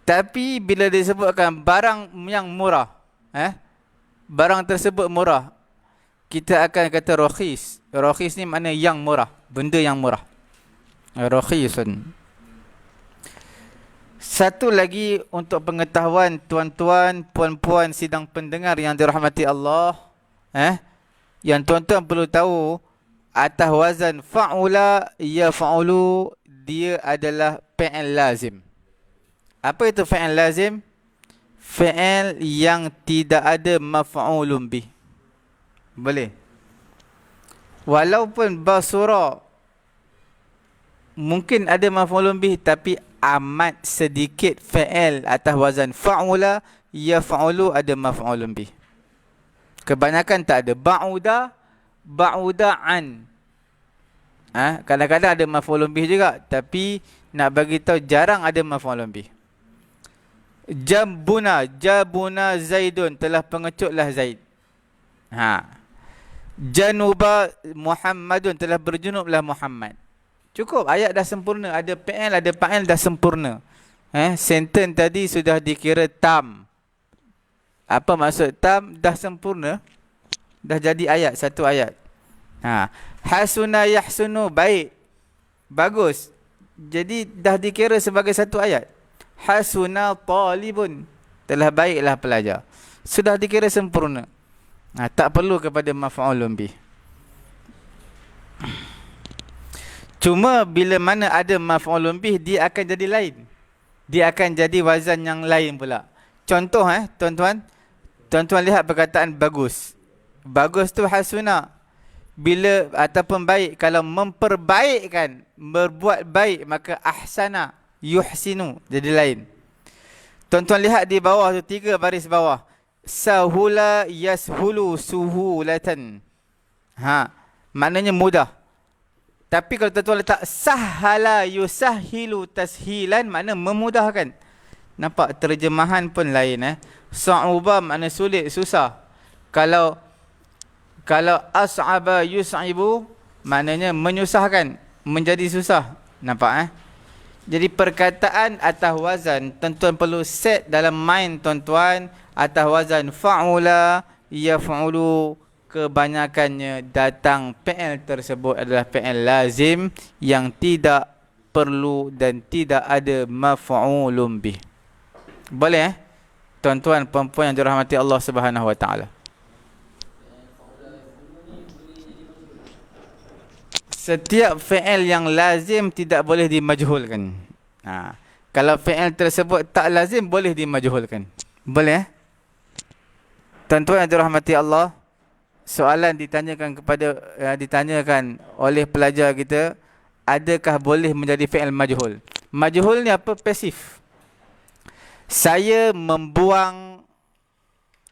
Speaker 4: Tapi bila disebutkan barang yang murah, barang tersebut murah, kita akan kata rakhis. Rakhis ni makna yang murah, benda yang murah. Rakhisun. Satu lagi untuk pengetahuan tuan-tuan, puan-puan sidang pendengar yang dirahmati Allah, yang tuan-tuan perlu tahu, atas wazan fa'ula yaf'ulu, dia adalah fi'il lazim. Apa itu fi'il lazim? Fi'il yang tidak ada maf'ulun bih. Boleh. Walaupun basura mungkin ada maf'ulun bih, tapi amat sedikit fi'il atas wazan fa'ula yaf'ulu ada maf'ulun bih. Kebanyakan tak ada. Ba'uda'an. Kadang-kadang ada maf'ulun bih juga, tapi nak bagi tahu jarang ada maf'ulun bih. Jabuna Zaidun, telah pengecutlah Zaid. Januba Muhammadun, telah berjunublah Muhammad. Cukup, ayat dah sempurna. Ada fi'il, ada fa'il, dah sempurna. Sentence tadi sudah dikira tam. Apa maksud tam? Dah sempurna. Dah jadi ayat, satu ayat. Hasuna yahsunu, baik, bagus. Jadi dah dikira sebagai satu ayat. Hasuna talibun, telah baiklah pelajar. Sudah dikira sempurna. Tak perlu kepada maf'ulun bih. Cuma bila mana ada maf'ulun bih, dia akan jadi lain. Dia akan jadi wazan yang lain pula. Contoh tuan-tuan. Tuan-tuan lihat perkataan bagus. Bagus tu hasuna. Bila ataupun baik, kalau memperbaikkan, berbuat baik, maka ahsana, yuhsinu, jadi lain. Tuan-tuan lihat di bawah tu, 3 baris bawah. Sahula yashulu suhulatan. Maknanya mudah. Tapi kalau tuan-tuan letak sahala yusahilu tashilan, makna memudahkan. Nampak terjemahan pun lain. Sa'uba makna sulit, susah. Kalau as'aba yus'ibu, maknanya menyusahkan, menjadi susah. Nampak Jadi perkataan atas wazan, tuan-tuan perlu set dalam mind tuan-tuan. Atas wazan fa'ula yaf'ulu, kebanyakannya datang fi'il tersebut adalah fi'il lazim yang tidak perlu dan tidak ada maf'ulun bih. Boleh tuan-tuan puan-puan yang dirahmati Allah Subhanahu wa taala. Setiap fi'il yang lazim tidak boleh dimajhulkan. Kalau fi'il tersebut tak lazim, boleh dimajhulkan. Boleh tuan-tuan yang dirahmati Allah, soalan ditanyakan oleh pelajar kita, adakah boleh menjadi fi'il majhul? Majhul ni apa? Pasif. Saya membuang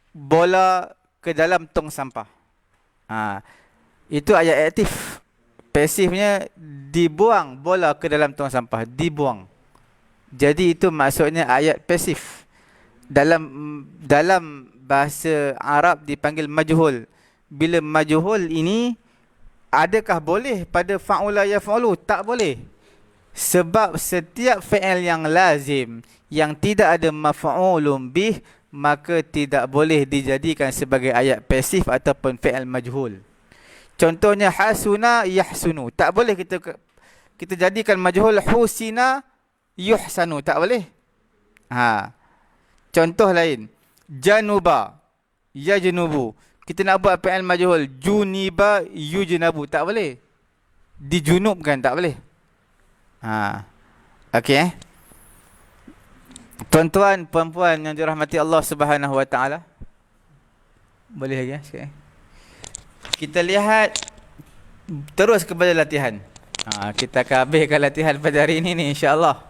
Speaker 4: bola ke dalam tong sampah. Itu ayat aktif. Pasifnya dibuang bola ke dalam tong sampah, dibuang. Jadi itu maksudnya ayat pasif. Dalam bahasa Arab dipanggil majhul. Bila majhul ini, adakah boleh pada fa'ula yaf'ulu? Tak boleh. Sebab setiap fi'il yang lazim, yang tidak ada maf'ulun bih, maka tidak boleh dijadikan sebagai ayat pasif ataupun fi'il majhul. Contohnya hasuna yahsunu, tak boleh kita jadikan majhul husina yuhsanu, tak boleh. Contoh lain, januba yajnubu, kita nak buat fi'il majhul juniba yujnabu, tak boleh. Dijunubkan, tak boleh. Okey. Tuan-tuan, puan-puan yang dirahmati Allah Subhanahu wa taala. Boleh lagi sikit. Kita lihat terus kepada latihan. Kita akan habiskan latihan pada hari ini ni, insya-Allah.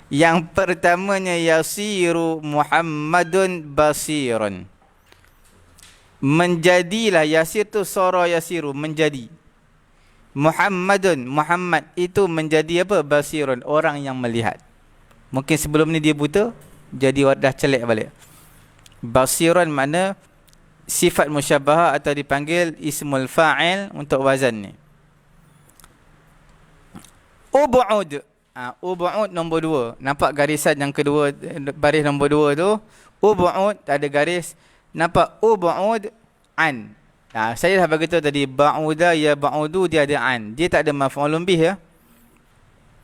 Speaker 4: Yang pertamanya, yasiru Muhammadun basiran. Menjadilah, yasir tu sara yasiru, menjadi. Muhammadun, Muhammad itu menjadi apa? Basirun, orang yang melihat. Mungkin sebelum ni dia buta, jadi dah celik balik. Basirun makna sifat musyabbahah atau dipanggil ismul fa'il untuk wazan ni. Ub'ud. Ub'ud nombor 2. Nampak garisan yang kedua, baris nombor 2 tu. Ub'ud ada garis. Nampak ub'ud an. Saya dah bagi tahu tadi ba'uda ya ba'udu dia ada an. Dia tak ada maf'ulun bih ya.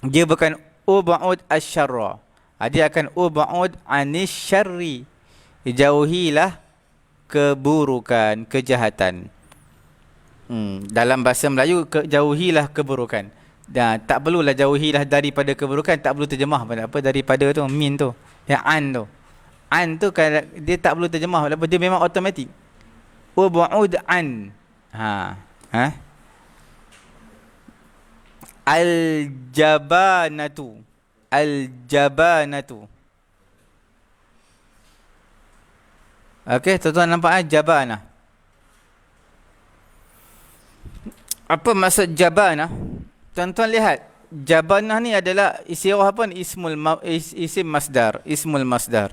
Speaker 4: Dia bukan ub'ud asyarra. Dia akan ub'ud anis syarri. Jauhilah keburukan, kejahatan. Dalam bahasa Melayu jauhilah keburukan. Dan tak perlulah jauhilah daripada keburukan, tak perlu terjemah pada apa daripada tu min tu. Yang an tu. An tu kan dia tak perlu terjemah, dia memang automatik. Ub'ud an. Al-jabanatu. Al-jabanatu. Okey, tuan-tuan nampak jabanah. Apa maksud jabanah? Tuan-tuan lihat, jabanah ni adalah istirah apa ni? Isim masdar, ismul masdar.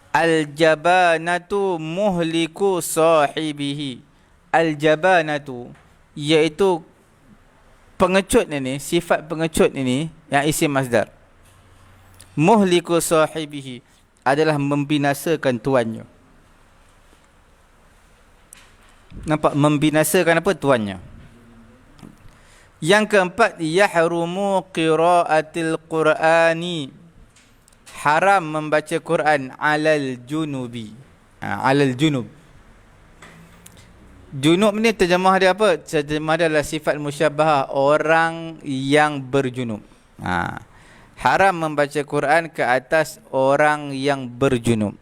Speaker 4: Al-jabanatu muhliku sahibihi. Al-jabanatu iaitu pengecut ini, sifat pengecut ini yang isim masdar. Muhliku sahibihi adalah membinasakan tuannya. Nampak? Membinasakan apa? Tuannya. Yang keempat, yahrumu qiraatil qur'ani. Haram membaca Quran alal junubi. Alal junub. Junub ni terjemah dia apa? Terjemah dia adalah sifat musyabbahah, orang yang berjunub. Haram membaca Quran ke atas orang yang berjunub.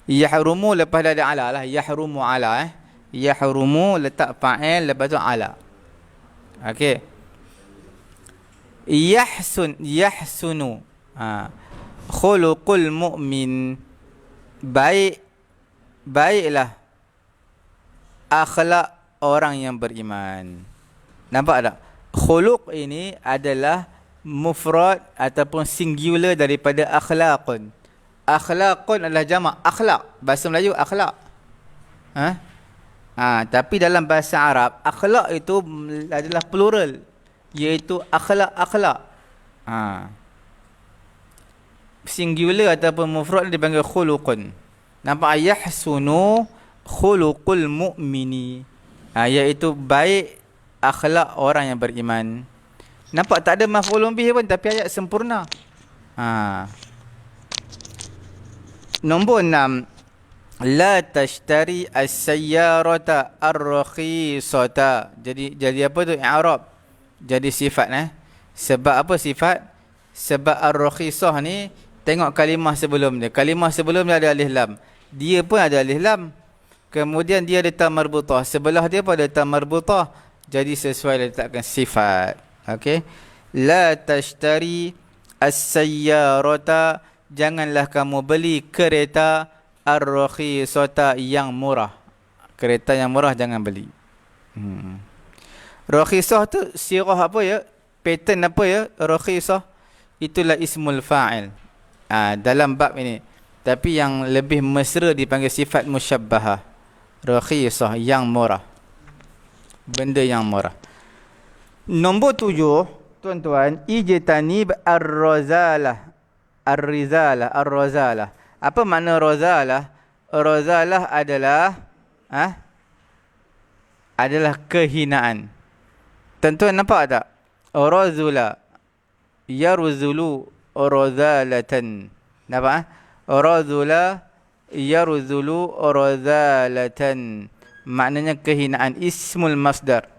Speaker 4: Yahrumu lepas dah ada ala lah. Yahrumu ala Yahrumu letak fa'il lepas tu ala. Okey. Yahsunu. Khuluqul mu'min. Baiklah akhlak orang yang beriman. Nampak tak? Khuluq ini adalah mufrad ataupun singular daripada akhlaqun. Akhlaqun adalah jamak akhlak. Bahasa Melayu akhlak. Tapi dalam bahasa Arab akhlak itu adalah plural, iaitu akhlak. Singular ataupun mufrad dipanggil khuluqun. Nampak? Yahsunu khuluqul mu'mini. Iaitu baik akhlak orang yang beriman. Nampak tak ada maf'ulun bih pun, tapi ayat sempurna. Nombor 6. La tashtari as-sayyarata ar-rakhisata. Jadi apa tu i'rab? Jadi sifat Sebab apa sifat? Sebab ar-rakhisah ni, tengok kalimah sebelum dia. Kalimah sebelum dia ada alif lam. Dia pun ada alif lam. Kemudian dia ada ta marbutah. Sebelah dia pun ada ta marbutah. Jadi sesuai letakkan sifat. Okey. La tashtari as-sayyarata. Janganlah kamu beli kereta ar-rakhisata yang murah. Kereta yang murah jangan beli. Rakhisah tu sirah apa ya? Pattern apa ya? Rakhisah itulah ismul fa'il. Dalam bab ini. Tapi yang lebih mesra dipanggil sifat musyabbahah. Rakhisah yang murah. Benda yang murah. Nombor 7, tuan-tuan, ijtanib ar-razalah. Ar-razalah. Apa makna razalah? Razalah adalah adalah kehinaan. Tuan-tuan nampak tak? Razula yarzulu razalatan. Nampak? Razula yarzulu razalatan. Maknanya kehinaan, ismul masdar.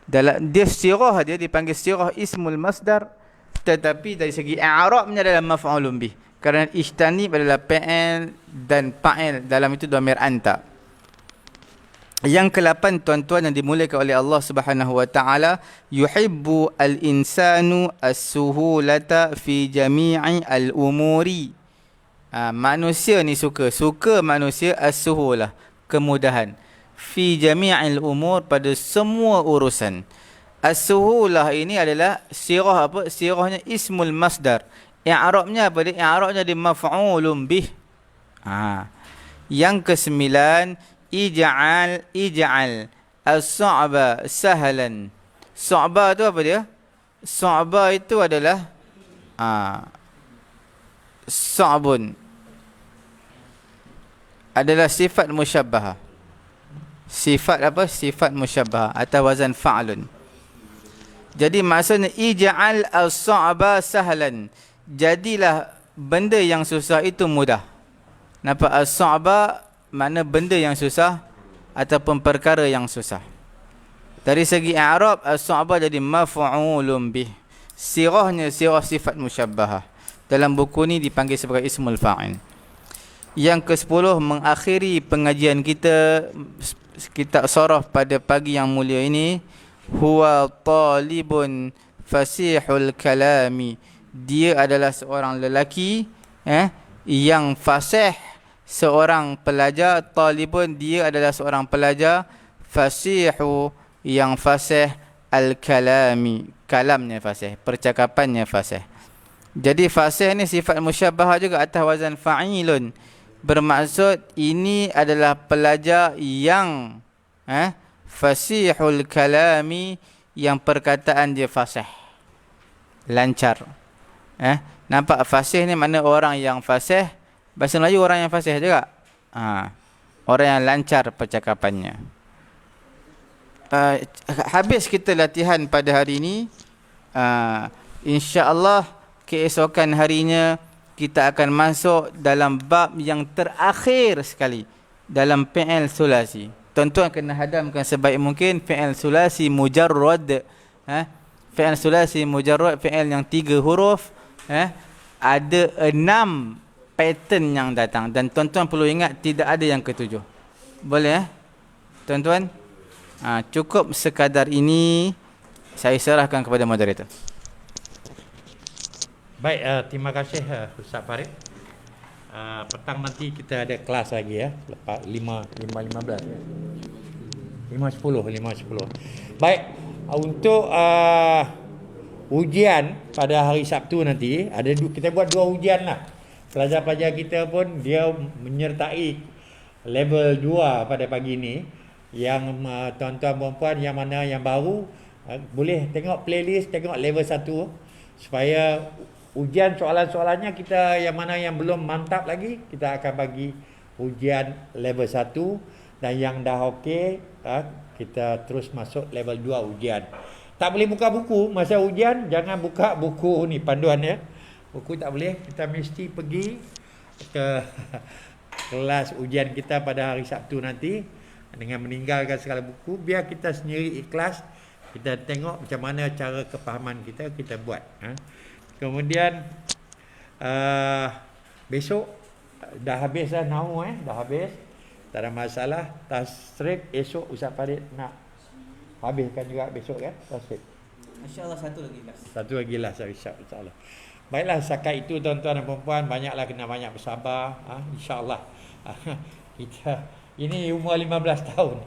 Speaker 4: Dalam dia sirah dia dipanggil sirah ismul masdar, tetapi dari segi i'rabnya adalah maf'ulun bih. Kerana ijtanib adalah fa'il dan fa'il, dalam itu dhamir anta. Yang ke-8 tuan-tuan yang dimulakan oleh Allah Subhanahu wa taala, yuhibbu al-insanu as-suhulata fi jami'i al-umuri. Manusia ni suka manusia as-suhulah, kemudahan. fi jami'il umur, pada semua urusan. As-suhulah ini adalah sirah apa? Sirahnya ismul masdar. I'rabnya apa dia? I'rabnya di maf'ulun bih. Yang kesembilan, ij'al as-sa'ba sahlan. Sa'ba tu apa dia? Sa'ba itu adalah sa'bun adalah sifat musyabbahah. Sifat apa? Sifat musyabbahah atau wazan fa'lun. Jadi maksudnya ij'al as-sa'ba sahlan. Jadilah benda yang susah itu mudah. Nampak? As-sa'ba makna benda yang susah ataupun perkara yang susah. Dari segi i'rab, as-sa'ba jadi maf'ulun bih. Sirahnya sirah sifat musyabbahah. Dalam buku ni dipanggil sebagai ismul fa'il. Yang ke-10, mengakhiri pengajian kita kitab Saraf pada pagi yang mulia ini, huwa talibun fasihul kalami. Dia adalah seorang lelaki yang fasih, seorang pelajar. Talibun, dia adalah seorang pelajar. Fasihu, yang fasih. Al-kalami, kalamnya fasih, percakapannya fasih. Jadi fasih ni sifat musyabbahah juga atas wazan fa'ilun. Bermaksud ini adalah pelajar yang fasihul kalami, yang perkataan dia fasih, lancar. Nampak? Fasih ni makna orang yang fasih. Bahasa Melayu orang yang fasih juga. Orang yang lancar percakapannya. Habis kita latihan pada hari ini. InsyaAllah keesokan harinya kita akan masuk dalam bab yang terakhir sekali dalam fi'il sulasi. Tuan-tuan kena hadamkan sebaik mungkin fi'il sulasi mujarrad. Fi'il sulasi mujarrad, fi'il yang 3 huruf. Ada 6 pattern yang datang. Dan tuan-tuan perlu ingat, tidak ada yang ke-7. Boleh tuan-tuan? Cukup sekadar ini. Saya serahkan kepada moderator.
Speaker 1: Baik, terima kasih Ustaz Farid. Petang nanti kita ada kelas lagi ya. Lepas 5.15 ya. 5.10. Baik, untuk ujian pada hari Sabtu nanti kita buat 2 ujian lah. Pelajar-pelajar kita pun dia menyertai level 2 pada pagi ni. Yang tuan-tuan perempuan yang mana yang baru boleh tengok playlist, tengok level 1 supaya ujian soalan-soalannya kita yang mana yang belum mantap lagi, kita akan bagi ujian level 1, dan yang dah okey kita terus masuk level 2 ujian. Tak boleh buka buku masa ujian, jangan buka buku ni panduan ya. Buku tak boleh, kita mesti pergi ke kelas ujian kita pada hari Sabtu nanti dengan meninggalkan segala buku, biar kita sendiri ikhlas. Kita tengok macam mana cara kefahaman kita buat. Kemudian besok dah habis dah nahwu dah habis. Tak ada masalah. Tasrif esok Ustaz Farid nak habiskan juga besok kan tasrif.
Speaker 4: Insya-Allah satu lagi kelas.
Speaker 1: Satu lagi lah insya-Allah. Baiklah, setakat itu tuan-tuan dan puan-puan, banyaklah kena banyak bersabar. Insya-Allah. Kita ini umur 15 tahun.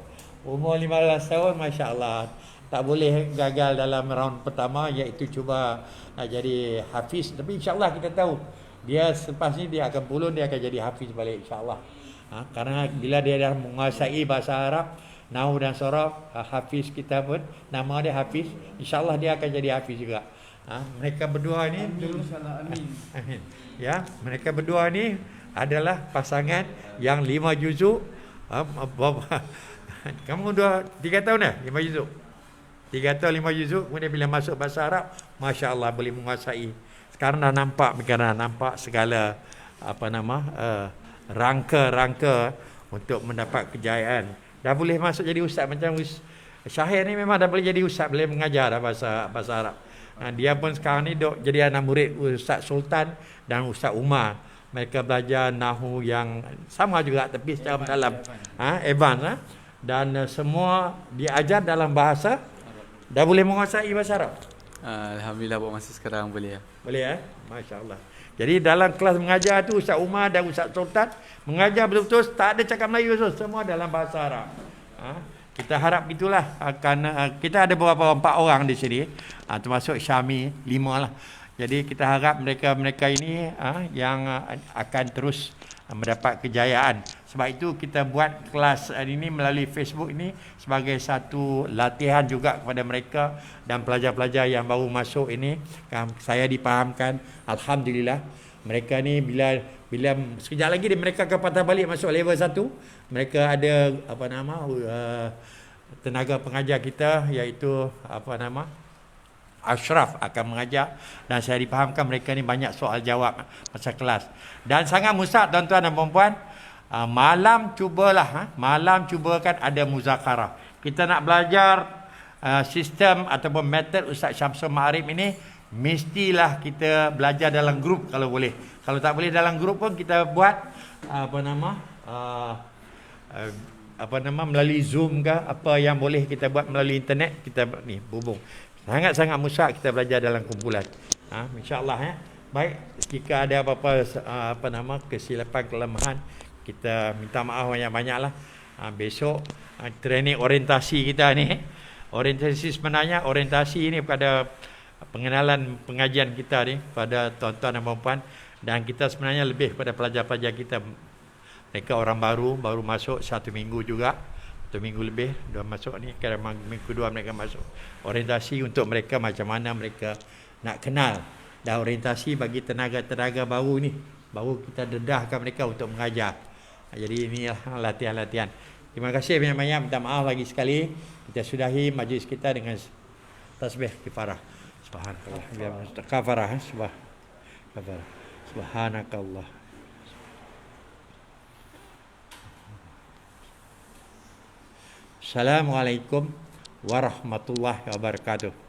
Speaker 1: Umur 15 tahun, masya-Allah. Tak boleh gagal dalam round pertama, iaitu cuba nak jadi hafiz. Tapi insya-Allah kita tahu dia selepas ni dia akan pulun, dia akan jadi hafiz balik insya-Allah. Karena bila dia dah menguasai bahasa Arab, nahwu dan saraf, hafiz kita pun nama dia hafiz, insya-Allah dia akan jadi hafiz juga. Mereka berdua ni amin. Ya, mereka berdua ni adalah pasangan yang 5 juzuk. Kamu dah 3 tahun dah 5 juzuk. 3 tahun 5 juzuk. Kemudian bila masuk bahasa Arab, masya-Allah boleh menguasai. Sekarang dah nampak, mereka dah nampak segala rangka-rangka untuk mendapat kejayaan. Dah boleh masuk jadi ustaz macam Syahir ni, memang dah boleh jadi ustaz, boleh mengajar dah bahasa Arab. Dia pun sekarang ni duk jadi anak murid Ustaz Sultan dan Ustaz Umar. Mereka belajar nahwu yang sama juga tapi secara mendalam. Advance. Dan semua diajar dalam bahasa. Dah boleh menguasai bahasa Arab.
Speaker 3: Alhamdulillah buat masa sekarang boleh ya.
Speaker 1: Boleh Masya-Allah. Jadi dalam kelas mengajar tu Ustaz Umar dan Ustaz Sultan mengajar betul-betul tak ada cakap Melayu tu, semua dalam bahasa Arab. Kita harap itulah kerana kita ada beberapa 4 orang di sini, termasuk Syami 5 lah. Jadi kita harap mereka ini yang akan terus mendapat kejayaan. Sebab itu kita buat kelas ini melalui Facebook ini sebagai satu latihan juga kepada mereka dan pelajar-pelajar yang baru masuk ini. Saya dipahamkan, alhamdulillah, mereka ni bila sekejap lagi mereka akan patah balik masuk level 1. Mereka ada tenaga pengajar kita, iaitu Ashraf akan mengajar, dan saya dipahamkan mereka ni banyak soal jawab masa kelas. Dan sangat mustahak tuan-tuan dan puan-puan, malam cubakan ada muzakarah. Kita nak belajar sistem ataupun metod Ustaz Syamsul Ma'arif ini, mestilah kita belajar dalam grup kalau boleh. Kalau tak boleh dalam grup pun kita buat melalui Zoom ke, apa yang boleh kita buat melalui internet, kita ni hubung. Sangat-sangat mustahak kita belajar dalam kumpulan. InsyaAllah Baik, jika ada apa-apa kesilapan, kelemahan, kita minta maaf banyak-banyaklah. Besok training orientasi kita ni. Orientasi sebenarnya orientasi ini pada pengenalan pengajian kita ni pada tuan-tuan dan puan-puan, dan kita sebenarnya lebih pada pelajar-pelajar kita. Mereka orang baru masuk 1 minggu juga. 1 minggu lebih dah masuk ni, kadang minggu kedua mereka masuk. Orientasi untuk mereka macam mana mereka nak kenal, dan orientasi bagi tenaga-tenaga baru ni, baru kita dedahkan mereka untuk mengajar. Jadi inilah latihan-latihan. Terima kasih banyak-banyak, minta maaf lagi sekali. Kita sudahi majlis kita dengan tasbih kifarah. Subhanallah, kafarah, subhanakallah. Assalamualaikum warahmatullahi wabarakatuh.